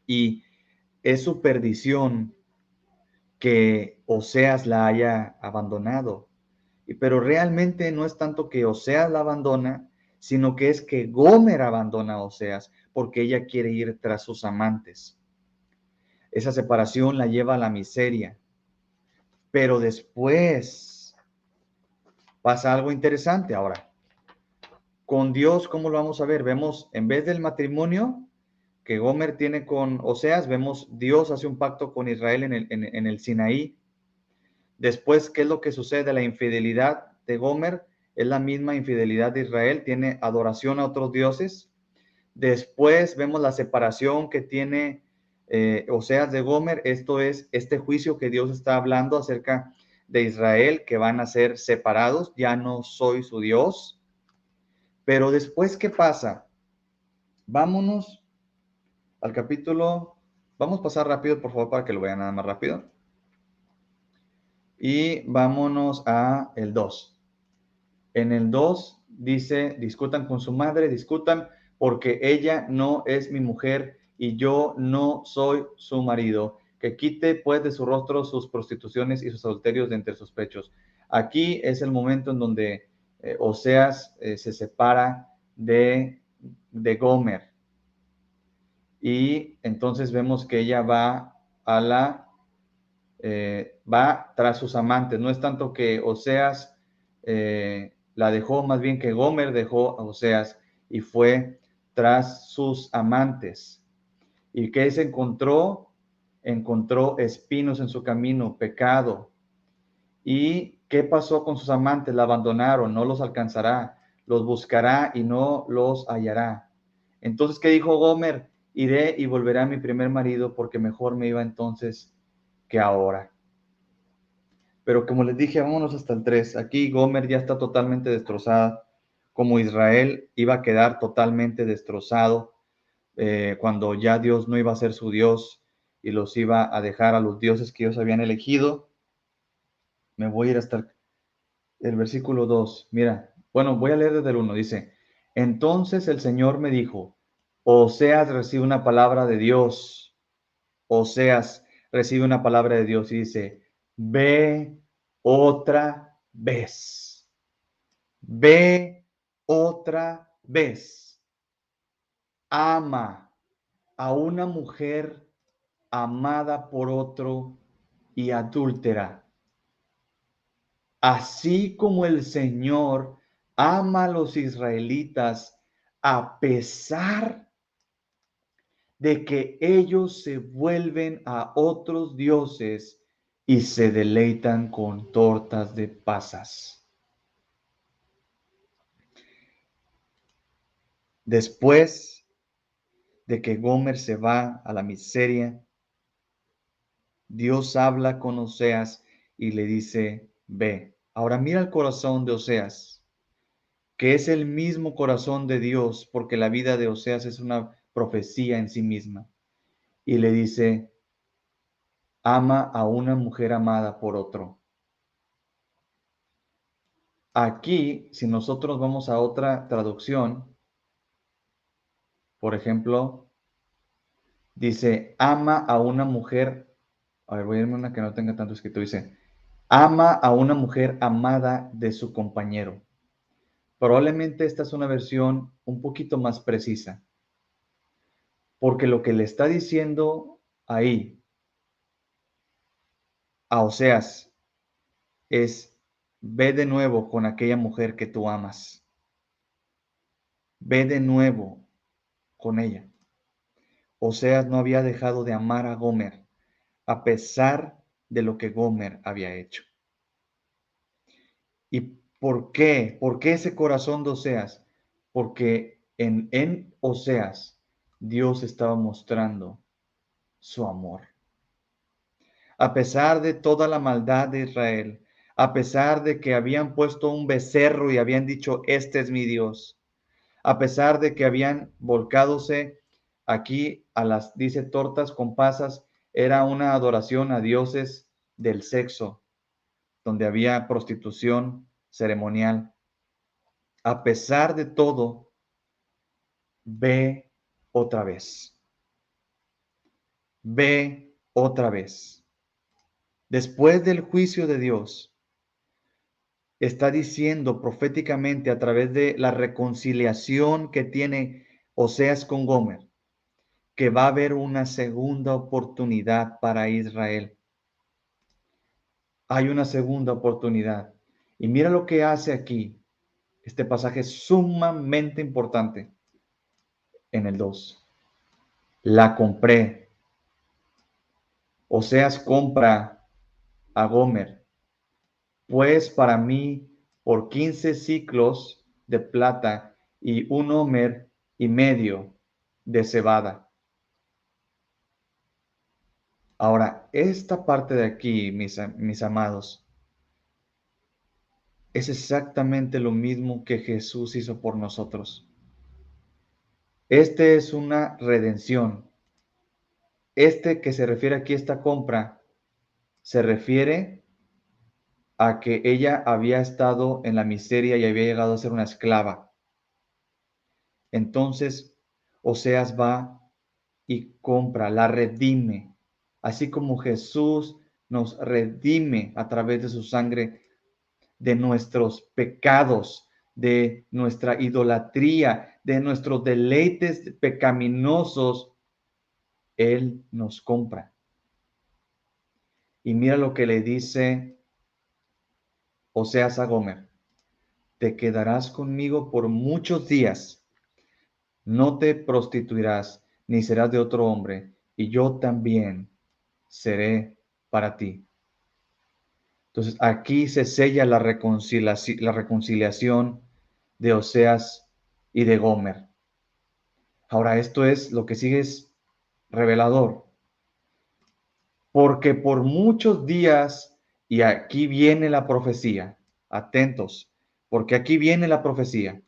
y es su perdición que Oseas la haya abandonado. Pero realmente no es tanto que Oseas la abandona, sino que es que Gomer abandona a Oseas porque ella quiere ir tras sus amantes. Esa separación la lleva a la miseria. Pero después pasa algo interesante ahora. Con Dios, ¿cómo lo vamos a ver? Vemos, en vez del matrimonio que Gomer tiene con Oseas, vemos Dios hace un pacto con Israel en el Sinaí. Después, ¿qué es lo que sucede? La infidelidad de Gomer es la misma infidelidad de Israel, tiene adoración a otros dioses. Después vemos la separación que tiene Oseas de Gomer, esto es este juicio que Dios está hablando acerca de Israel, que van a ser separados, ya no soy su Dios. Pero después, ¿qué pasa? Vámonos al capítulo, vamos a pasar rápido, por favor, para que lo vean nada más rápido. Y vámonos a el 2. En el 2 dice, discutan con su madre, discutan porque ella no es mi mujer y yo no soy su marido. Que quite pues de su rostro sus prostituciones y sus adulterios de entre sus pechos. Aquí es el momento en donde Oseas se separa de Gomer. Y entonces vemos que ella va a la va tras sus amantes. No es tanto que Oseas la dejó, más bien que Gomer dejó a Oseas y fue tras sus amantes. ¿Y qué se encontró? Encontró espinos en su camino, pecado. ¿Y qué pasó con sus amantes? La abandonaron, no los alcanzará, los buscará y no los hallará. Entonces, ¿qué dijo Gomer? Iré y volveré a mi primer marido porque mejor me iba entonces que ahora. Pero como les dije, vámonos hasta el 3. Aquí Gomer ya está totalmente destrozada, como Israel iba a quedar totalmente destrozado cuando ya Dios no iba a ser su Dios y los iba a dejar a los dioses que ellos habían elegido. Me voy a ir hasta el versículo 2. Mira, bueno, voy a leer desde el 1. Dice, entonces el Señor me dijo, Oseas recibe una palabra de Dios. Oseas recibe una palabra de Dios y dice, ve otra vez. Ve otra vez. Ama a una mujer amada por otro y adúltera. Así como el Señor ama a los israelitas a pesar de que ellos se vuelven a otros dioses y se deleitan con tortas de pasas. Después de que Gomer se va a la miseria, Dios habla con Oseas y le dice, ve. Ahora mira el corazón de Oseas, que es el mismo corazón de Dios, porque la vida de Oseas es una profecía en sí misma. Y le dice, ama a una mujer amada por otro. Aquí, si nosotros vamos a otra traducción, por ejemplo, dice, ama a una mujer, a ver, voy a irme a una que no tenga tanto escrito, dice, ama a una mujer amada de su compañero. Probablemente esta es una versión un poquito más precisa, porque lo que le está diciendo ahí a Oseas es, ve de nuevo con aquella mujer que tú amas. Ve de nuevo con ella. Oseas no había dejado de amar a Gomer, a pesar de lo que Gomer había hecho. ¿Y por qué? ¿Por qué ese corazón de Oseas? Porque en Oseas Dios estaba mostrando su amor. A pesar de toda la maldad de Israel, a pesar de que habían puesto un becerro y habían dicho, este es mi Dios, a pesar de que habían volcadose aquí a las, dice, tortas con pasas, era una adoración a dioses del sexo, donde había prostitución ceremonial. A pesar de todo, ve otra vez. Ve otra vez. Después del juicio de Dios, está diciendo proféticamente a través de la reconciliación que tiene Oseas con Gomer, que va a haber una segunda oportunidad para Israel. Hay una segunda oportunidad. Y mira lo que hace aquí. Este pasaje es sumamente importante en el 2. La compré. Oseas compra a Gomer, pues para mí por 15 ciclos de plata y un homer y medio de cebada. Ahora, esta parte de aquí, mis amados, es exactamente lo mismo que Jesús hizo por nosotros. Este es una redención. Este que se refiere aquí, esta compra, se refiere a que ella había estado en la miseria y había llegado a ser una esclava. Entonces, Oseas va y compra, la redime, así como Jesús nos redime a través de su sangre de nuestros pecados, de nuestra idolatría, de nuestros deleites pecaminosos. Él nos compra. Y mira lo que le dice Oseas a Gomer: te quedarás conmigo por muchos días, no te prostituirás, ni serás de otro hombre, y yo también seré para ti. Entonces aquí se sella la reconciliación de Oseas y de Gomer. Ahora, esto es lo que sigue, es revelador, porque por muchos días, y aquí viene la profecía, atentos, porque aquí viene la profecía,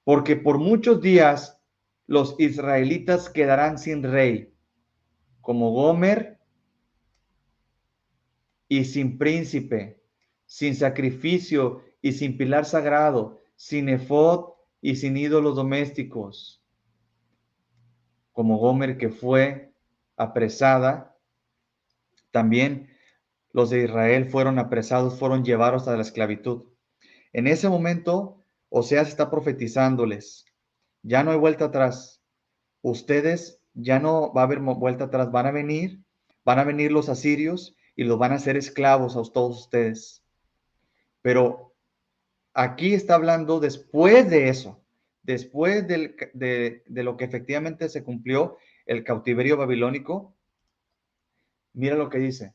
porque por muchos días los israelitas quedarán sin rey, como Gomer, y sin príncipe, sin sacrificio y sin pilar sagrado, sin efod y sin ídolos domésticos, como Gomer, que fue apresada. También los de Israel fueron apresados, fueron llevados a la esclavitud. En ese momento, Oseas está profetizándoles: ya no hay vuelta atrás. Ustedes, ya no va a haber vuelta atrás. Van a venir los asirios y los van a hacer esclavos a todos ustedes. Pero aquí está hablando después de eso, después de lo que efectivamente se cumplió, el cautiverio babilónico. Mira lo que dice: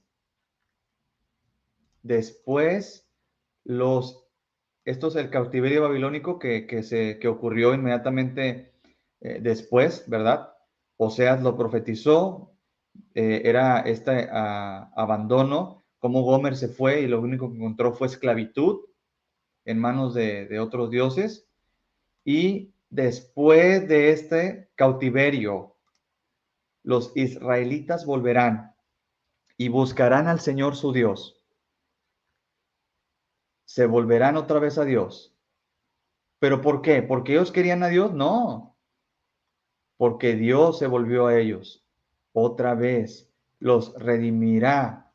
después esto es el cautiverio babilónico que ocurrió inmediatamente después, ¿verdad? Oseas lo profetizó. Era este abandono, como Gomer se fue y lo único que encontró fue esclavitud en manos de otros dioses. Y después de este cautiverio, los israelitas volverán y buscarán al Señor su Dios. Se volverán otra vez a Dios. ¿Pero por qué? ¿Porque ellos querían a Dios? No, porque Dios se volvió a ellos. Otra vez los redimirá.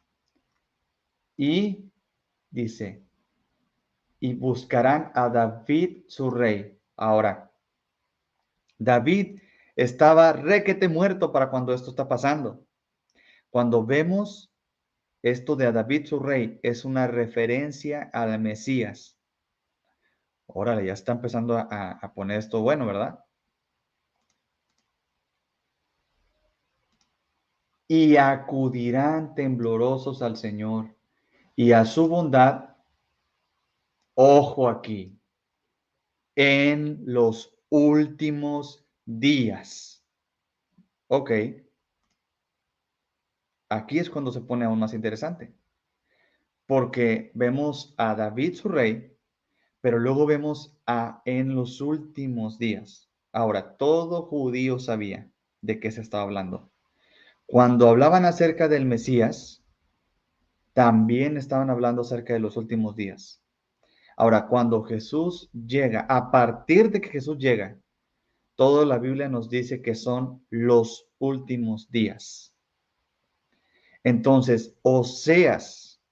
Y dice: y buscarán a David su rey. Ahora, David estaba requete muerto para cuando esto está pasando. Cuando vemos esto de a David su rey, es una referencia al Mesías. Órale, ya está empezando a poner esto bueno, ¿verdad? Y acudirán temblorosos al Señor y a su bondad, ojo aquí, en los últimos días. Ok, aquí es cuando se pone aún más interesante, porque vemos a David su rey, pero luego vemos a en los últimos días. Ahora, todo judío sabía de qué se estaba hablando. Cuando hablaban acerca del Mesías, también estaban hablando acerca de los últimos días. Ahora, cuando Jesús llega, a partir de que Jesús llega, toda la Biblia nos dice que son los últimos días. Entonces, Oseas,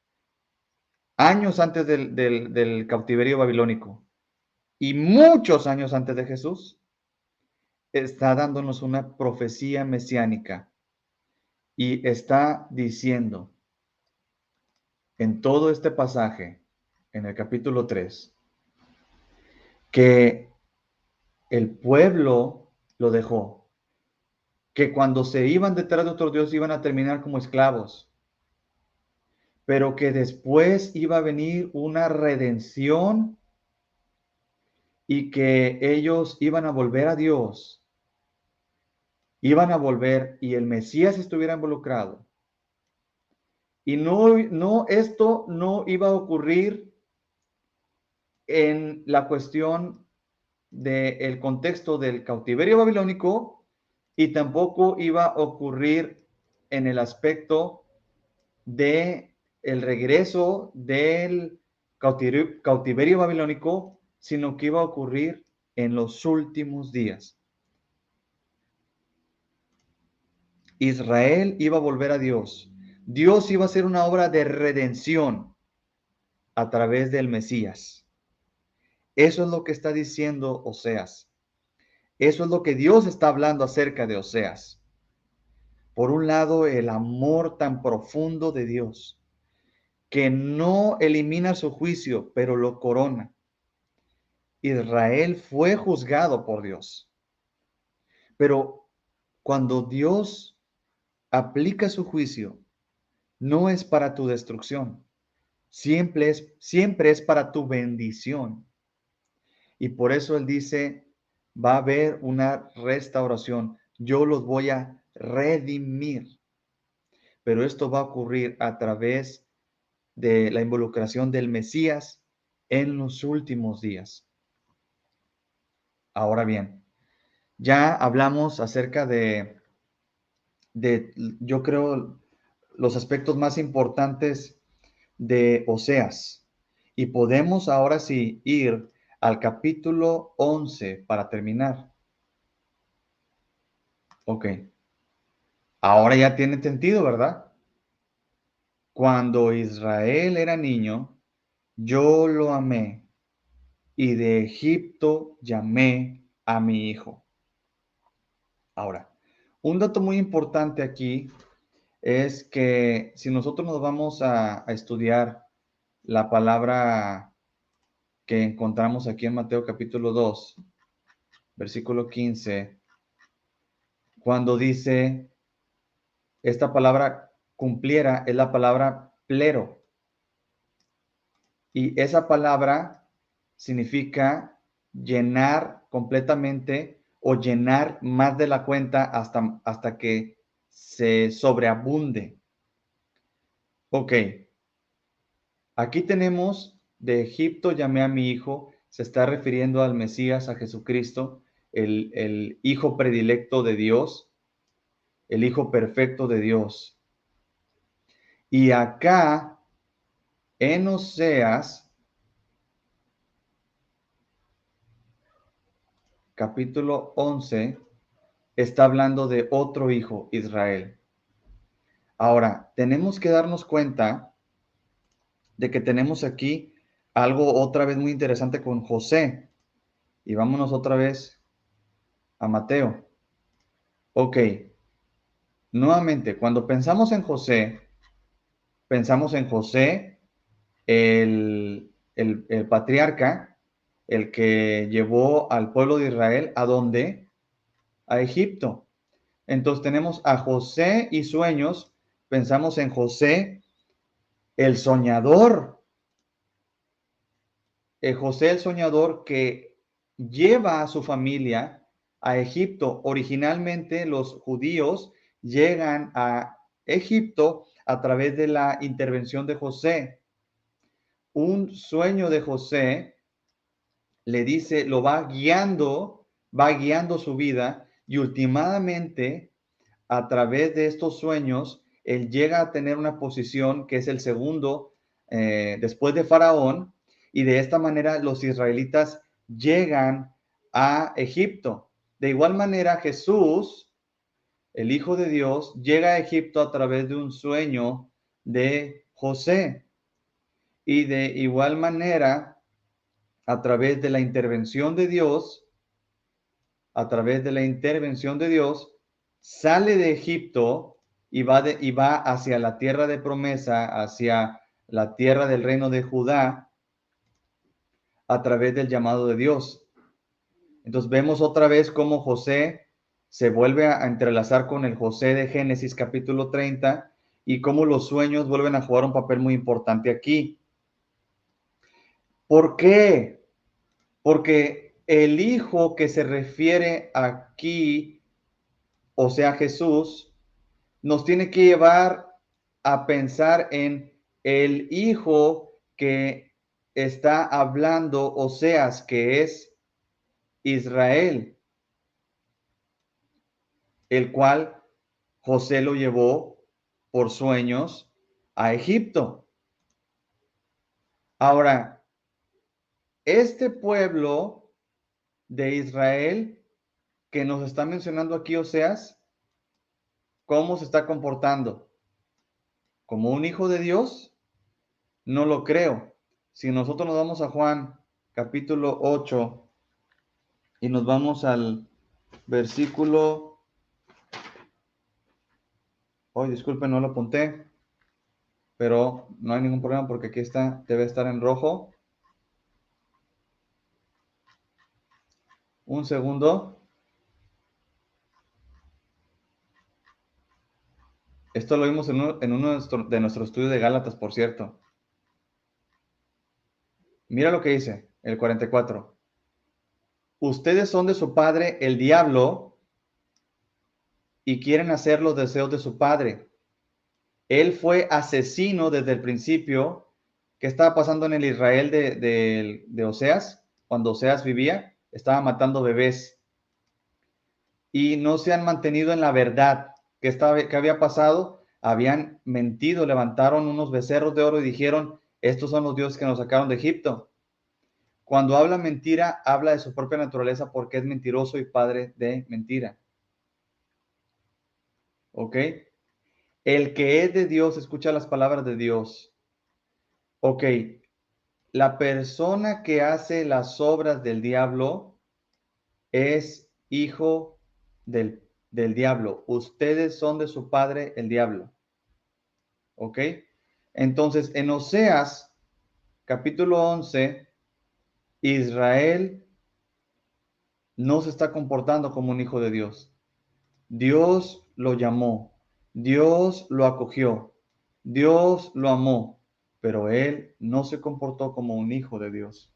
años antes del cautiverio babilónico y muchos años antes de Jesús, está dándonos una profecía mesiánica y está diciendo en todo este pasaje, en el capítulo 3, que el pueblo lo dejó, que cuando se iban detrás de otro Dios iban a terminar como esclavos, pero que después iba a venir una redención y que ellos iban a volver a Dios, iban a volver y el Mesías estuviera involucrado. Y esto no iba a ocurrir en la cuestión del contexto del cautiverio babilónico, y tampoco iba a ocurrir en el aspecto de el regreso del cautiverio babilónico, sino que iba a ocurrir en los últimos días. Israel iba a volver a Dios. Dios iba a hacer una obra de redención a través del Mesías. Eso es lo que está diciendo Oseas. Eso es lo que Dios está hablando acerca de Oseas. Por un lado, el amor tan profundo de Dios, que no elimina su juicio, pero lo corona. Israel fue juzgado por Dios, pero cuando Dios aplica su juicio, no es para tu destrucción, siempre es para tu bendición. Y por eso Él dice, va a haber una restauración, yo los voy a redimir, pero esto va a ocurrir a través de la involucración del Mesías en los últimos días. Ahora bien, ya hablamos acerca de, yo creo, los aspectos más importantes de Oseas. Y podemos ahora sí ir al capítulo 11 para terminar. Ok, ahora ya tiene sentido, ¿verdad? Cuando Israel era niño, yo lo amé y de Egipto llamé a mi hijo. Ahora, un dato muy importante aquí es que si nosotros nos vamos a estudiar la palabra que encontramos aquí en Mateo capítulo 2, versículo 15, cuando dice esta palabra cumpliera, es la palabra plero. Y esa palabra significa llenar completamente o llenar más de la cuenta hasta que se sobreabunde. Ok, aquí tenemos de Egipto llamé a mi hijo, se está refiriendo al Mesías, a Jesucristo, el hijo predilecto de Dios, el hijo perfecto de Dios. Y acá en Oseas, capítulo 11, está hablando de otro hijo, Israel. Ahora, tenemos que darnos cuenta de que tenemos aquí algo otra vez muy interesante con José. Y vámonos otra vez a Mateo. Ok, nuevamente, cuando pensamos en José, el patriarca, el que llevó al pueblo de Israel, ¿a dónde? A Egipto. Entonces tenemos a José y sueños, pensamos en José, el soñador, José el soñador que lleva a su familia a Egipto. Originalmente los judíos llegan a Egipto a través de la intervención de José. Un sueño de José le dice, lo va guiando su vida y últimamente a través de estos sueños, él llega a tener una posición que es el segundo después de Faraón, y de esta manera los israelitas llegan a Egipto. De igual manera, Jesús, el Hijo de Dios, llega a Egipto a través de un sueño de José. Y de igual manera, a través de la intervención de Dios, sale de Egipto y va hacia la tierra de promesa, hacia la tierra del reino de Judá, a través del llamado de Dios. Entonces vemos otra vez cómo José se vuelve a entrelazar con el José de Génesis capítulo 30 y cómo los sueños vuelven a jugar un papel muy importante aquí. ¿Por qué? Porque el hijo que se refiere aquí, o sea Jesús, nos tiene que llevar a pensar en el hijo que está hablando Oseas, que es Israel, el cual José lo llevó por sueños a Egipto. Ahora, este pueblo de Israel que nos está mencionando aquí Oseas, ¿cómo se está comportando? ¿Como un hijo de Dios? No lo creo. Si nosotros nos vamos a Juan capítulo 8 y nos vamos al versículo Oh, disculpen, no lo apunté, pero no hay ningún problema porque aquí está, debe estar en rojo. Un segundo. Esto lo vimos en uno de nuestros estudios de Gálatas, por cierto. Mira lo que dice el 44. Ustedes son de su padre el diablo y quieren hacer los deseos de su padre. Él fue asesino desde el principio. ¿Qué estaba pasando en el Israel de Oseas? Cuando Oseas vivía, estaba matando bebés y no se han mantenido en la verdad. ¿Qué había pasado? Habían mentido, levantaron unos becerros de oro y dijeron, estos son los dioses que nos sacaron de Egipto. Cuando habla mentira, habla de su propia naturaleza porque es mentiroso y padre de mentira. ¿Ok? El que es de Dios escucha las palabras de Dios. Ok, la persona que hace las obras del diablo es hijo del diablo. Ustedes son de su padre el diablo. ¿Ok? Entonces, en Oseas, capítulo 11, Israel no se está comportando como un hijo de Dios. Dios lo llamó, Dios lo acogió, Dios lo amó, pero él no se comportó como un hijo de Dios.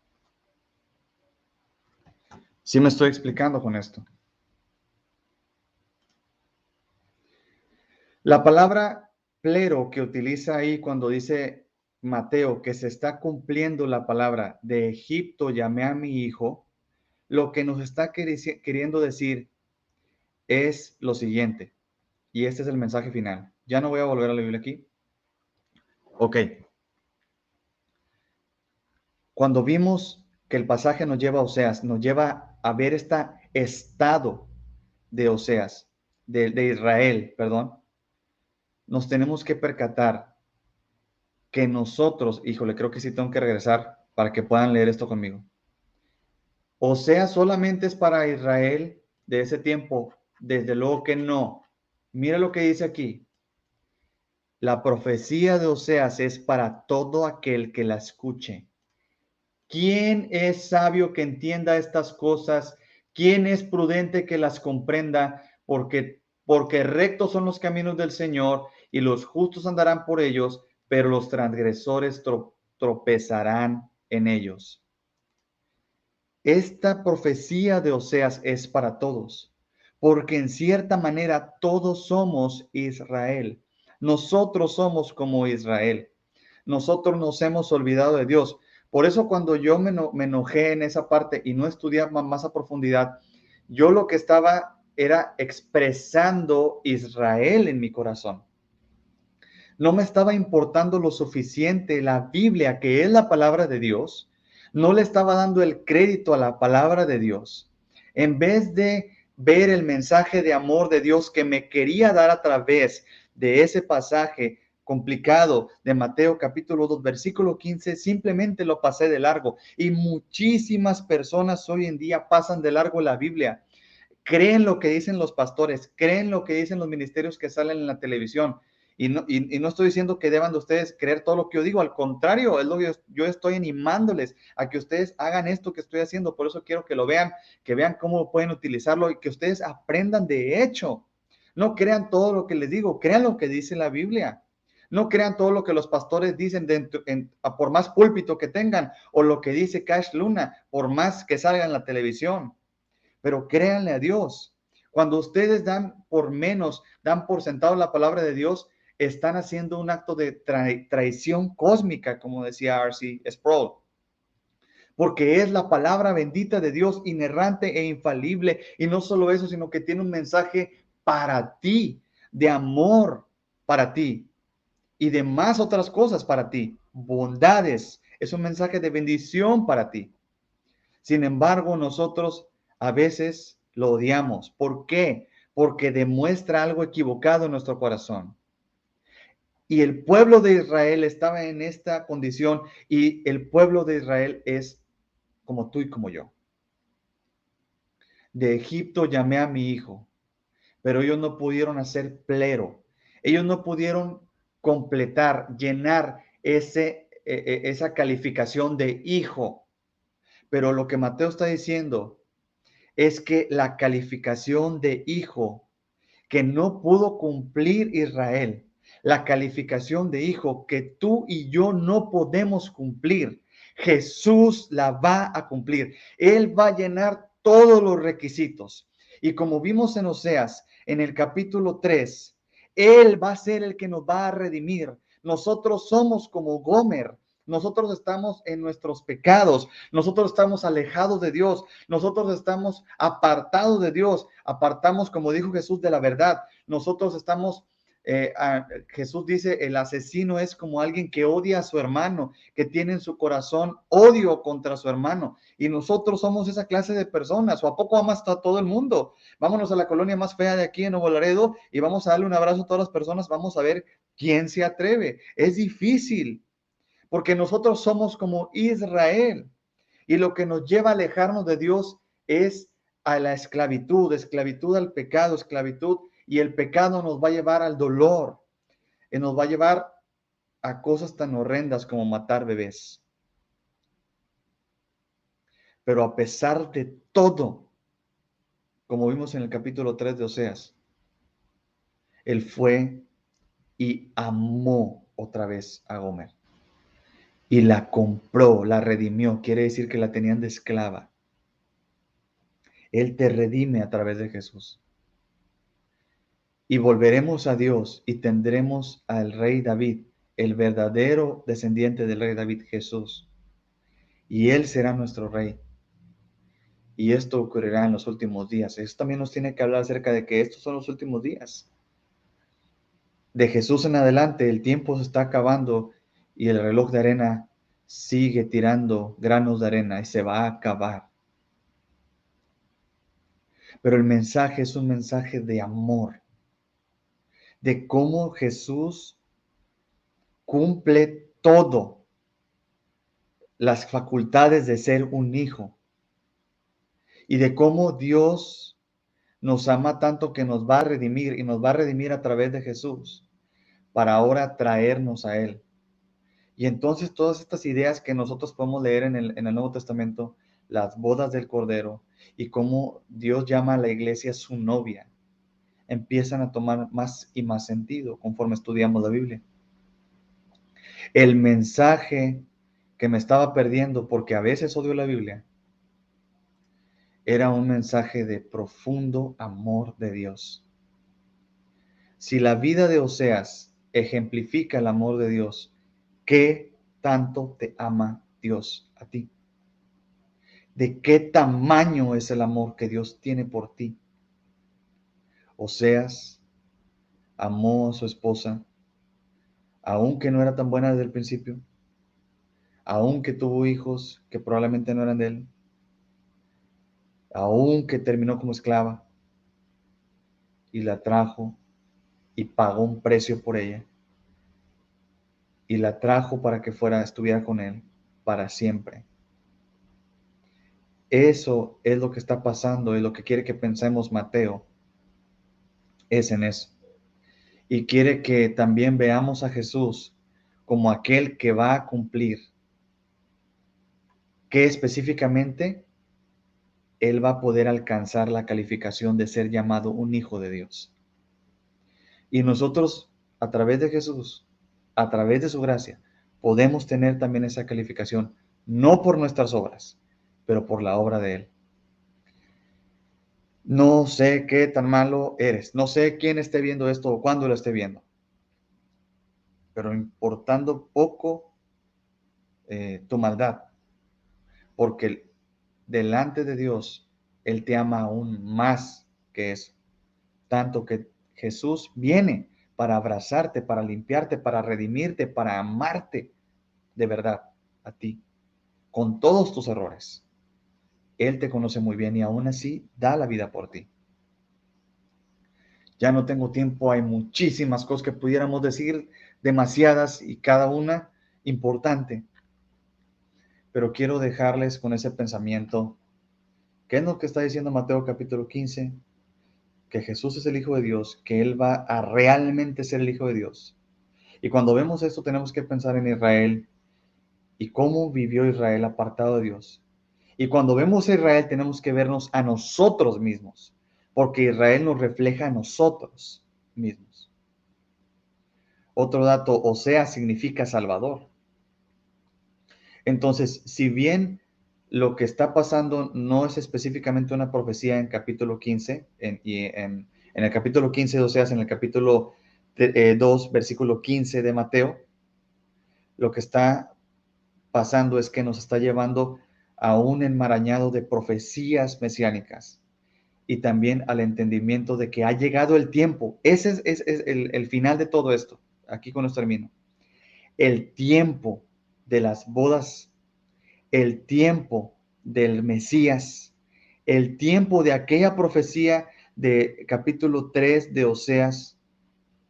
¿Sí me estoy explicando con esto? La palabra plero que utiliza ahí cuando dice Mateo que se está cumpliendo la palabra de Egipto llamé a mi hijo, lo que nos está queriendo decir es lo siguiente, y este es el mensaje final. Ya no voy a volver a la Biblia aquí. Ok. Cuando vimos que el pasaje nos lleva a Oseas, nos lleva a ver este estado de Oseas, de Israel, perdón, nos tenemos que percatar que nosotros, híjole, creo que sí tengo que regresar para que puedan leer esto conmigo. Oseas solamente es para Israel de ese tiempo, desde luego que no. Mira lo que dice aquí. La profecía de Oseas es para todo aquel que la escuche. ¿Quién es sabio que entienda estas cosas? ¿Quién es prudente que las comprenda? Porque rectos son los caminos del Señor y los justos andarán por ellos, pero los transgresores tropezarán en ellos. Esta profecía de Oseas es para todos, porque en cierta manera todos somos Israel. Nosotros somos como Israel. Nosotros nos hemos olvidado de Dios. Por eso cuando yo me enojé en esa parte y no estudiaba más a profundidad, yo lo que estaba era expresando Israel en mi corazón. No me estaba importando lo suficiente la Biblia, que es la palabra de Dios. No le estaba dando el crédito a la palabra de Dios. En vez de ver el mensaje de amor de Dios que me quería dar a través de ese pasaje complicado de Mateo capítulo 2, versículo 15, simplemente lo pasé de largo. Y muchísimas personas hoy en día pasan de largo la Biblia. Creen lo que dicen los pastores, creen lo que dicen los ministerios que salen en la televisión. Y no estoy diciendo que deban de ustedes creer todo lo que yo digo, al contrario, es lo que yo estoy animándoles a que ustedes hagan esto que estoy haciendo. Por eso quiero que vean cómo pueden utilizarlo y que ustedes aprendan de hecho. No crean todo lo que les digo, crean lo que dice la Biblia. No crean todo lo que los pastores dicen por más púlpito que tengan, o lo que dice Cash Luna, por más que salga en la televisión. Pero créanle a Dios. Cuando ustedes dan por menos, dan por sentado la palabra de Dios, están haciendo un acto de traición cósmica, como decía R.C. Sproul. Porque es la palabra bendita de Dios, inerrante e infalible. Y no solo eso, sino que tiene un mensaje para ti, de amor para ti y de más otras cosas para ti, bondades. Es un mensaje de bendición para ti. Sin embargo, nosotros a veces lo odiamos. ¿Por qué? Porque demuestra algo equivocado en nuestro corazón. Y el pueblo de Israel estaba en esta condición y el pueblo de Israel es como tú y como yo. De Egipto llamé a mi hijo, pero ellos no pudieron hacer plero. Ellos no pudieron completar, llenar esa calificación de hijo. Pero lo que Mateo está diciendo es que la calificación de hijo que no pudo cumplir Israel, la calificación de hijo que tú y yo no podemos cumplir, Jesús la va a cumplir. Él va a llenar todos los requisitos. Y como vimos en Oseas, en el capítulo 3, Él va a ser el que nos va a redimir. Nosotros somos como Gomer. Nosotros estamos en nuestros pecados, nosotros estamos alejados de Dios, nosotros estamos apartados de Dios, apartamos, como dijo Jesús, de la verdad. Nosotros estamos, Jesús dice, el asesino es como alguien que odia a su hermano, que tiene en su corazón odio contra su hermano. Y nosotros somos esa clase de personas. ¿O a poco amas a todo el mundo? Vámonos a la colonia más fea de aquí en Nuevo Laredo y vamos a darle un abrazo a todas las personas. Vamos a ver quién se atreve. Es difícil porque nosotros somos como Israel y lo que nos lleva a alejarnos de Dios es a la esclavitud, esclavitud al pecado, esclavitud, y el pecado nos va a llevar al dolor y nos va a llevar a cosas tan horrendas como matar bebés. Pero a pesar de todo, como vimos en el capítulo 3 de Oseas, él fue y amó otra vez a Gomer. Y la compró, la redimió, quiere decir que la tenían de esclava. Él te redime a través de Jesús. Y volveremos a Dios y tendremos al rey David, el verdadero descendiente del rey David, Jesús. Y Él será nuestro rey. Y esto ocurrirá en los últimos días. Eso también nos tiene que hablar acerca de que estos son los últimos días. De Jesús en adelante, el tiempo se está acabando y el reloj de arena sigue tirando granos de arena y se va a acabar. Pero el mensaje es un mensaje de amor, de cómo Jesús cumple todo, las facultades de ser un hijo, y de cómo Dios nos ama tanto que nos va a redimir y nos va a redimir a través de Jesús para ahora traernos a Él. Y entonces todas estas ideas que nosotros podemos leer en el Nuevo Testamento, las bodas del Cordero y cómo Dios llama a la iglesia su novia, empiezan a tomar más y más sentido conforme estudiamos la Biblia. El mensaje que me estaba perdiendo porque a veces odio la Biblia era un mensaje de profundo amor de Dios. Si la vida de Oseas ejemplifica el amor de Dios, ¿qué tanto te ama Dios a ti? ¿De qué tamaño es el amor que Dios tiene por ti? Oseas amó a su esposa, aunque no era tan buena desde el principio, aunque tuvo hijos que probablemente no eran de él, aunque terminó como esclava y la trajo y pagó un precio por ella y la trajo para que estuviera con él para siempre. Eso es lo que está pasando y lo que quiere que pensemos Mateo es en eso. Y quiere que también veamos a Jesús como aquel que va a cumplir, que específicamente Él va a poder alcanzar la calificación de ser llamado un hijo de Dios. Y nosotros, a través de Jesús, a través de su gracia, podemos tener también esa calificación, no por nuestras obras, pero por la obra de Él. No sé qué tan malo eres, no sé quién esté viendo esto o cuándo lo esté viendo, pero importando poco tu maldad, porque delante de Dios Él te ama aún más que eso, tanto que Jesús viene para abrazarte, para limpiarte, para redimirte, para amarte de verdad a ti, con todos tus errores. Él te conoce muy bien y aún así da la vida por ti. Ya no tengo tiempo, hay muchísimas cosas que pudiéramos decir, demasiadas y cada una importante. Pero quiero dejarles con ese pensamiento. ¿Qué es lo que está diciendo Mateo capítulo 15? que Jesús es el Hijo de Dios, que Él va a realmente ser el Hijo de Dios. Y cuando vemos esto tenemos que pensar en Israel y cómo vivió Israel apartado de Dios. Y cuando vemos a Israel tenemos que vernos a nosotros mismos, porque Israel nos refleja a nosotros mismos. Otro dato, Osea significa Salvador. Entonces, si bien lo que está pasando no es específicamente una profecía en capítulo 15, en el capítulo 15 de Oseas, en el capítulo 2, versículo 15 de Mateo, lo que está pasando es que nos está llevando a un enmarañado de profecías mesiánicas y también al entendimiento de que ha llegado el tiempo. Ese es el final de todo esto. Aquí con esto termino. El tiempo de las bodas, el tiempo del Mesías, el tiempo de aquella profecía de capítulo 3 de Oseas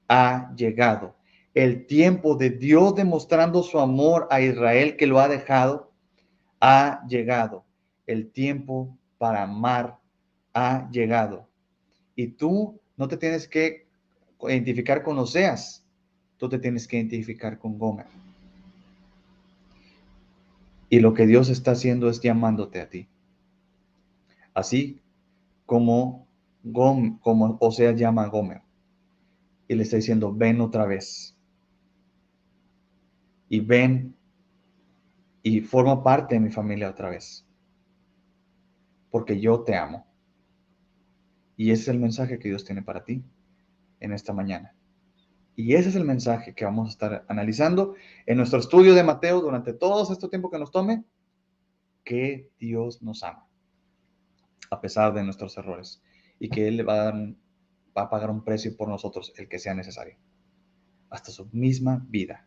ha llegado. El tiempo de Dios demostrando su amor a Israel que lo ha dejado ha llegado. El tiempo para amar ha llegado. Y tú no te tienes que identificar con Oseas, tú te tienes que identificar con Gomer. Y lo que Dios está haciendo es llamándote a ti. Así como Oseas llama a Gomer y le está diciendo, ven otra vez. Y ven y forma parte de mi familia otra vez. Porque yo te amo. Y ese es el mensaje que Dios tiene para ti en esta mañana. Y ese es el mensaje que vamos a estar analizando en nuestro estudio de Mateo durante todo este tiempo que nos tome, que Dios nos ama, a pesar de nuestros errores, y que Él va a pagar un precio por nosotros, el que sea necesario, hasta su misma vida.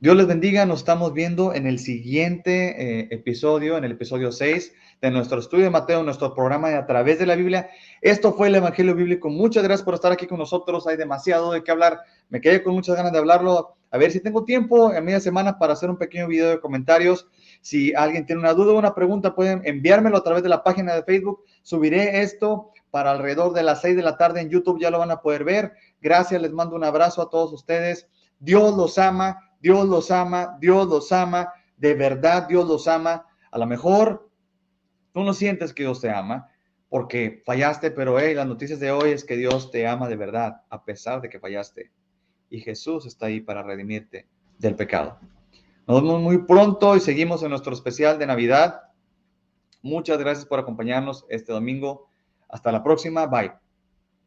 Dios les bendiga, nos estamos viendo en el siguiente episodio, en el episodio 6 de nuestro estudio de Mateo, nuestro programa de A Través de la Biblia. Esto fue el Evangelio Bíblico. Muchas gracias por estar aquí con nosotros. Hay demasiado de qué hablar. Me quedé con muchas ganas de hablarlo. A ver si tengo tiempo en media semana para hacer un pequeño video de comentarios. Si alguien tiene una duda o una pregunta, pueden enviármelo a través de la página de Facebook. Subiré esto para alrededor de las 6 de la tarde en YouTube. Ya lo van a poder ver. Gracias, les mando un abrazo a todos ustedes. Dios los ama. Dios los ama, Dios los ama, de verdad Dios los ama. A lo mejor tú no sientes que Dios te ama porque fallaste, pero las noticias de hoy es que Dios te ama de verdad, a pesar de que fallaste. Y Jesús está ahí para redimirte del pecado. Nos vemos muy pronto y seguimos en nuestro especial de Navidad. Muchas gracias por acompañarnos este domingo. Hasta la próxima. Bye.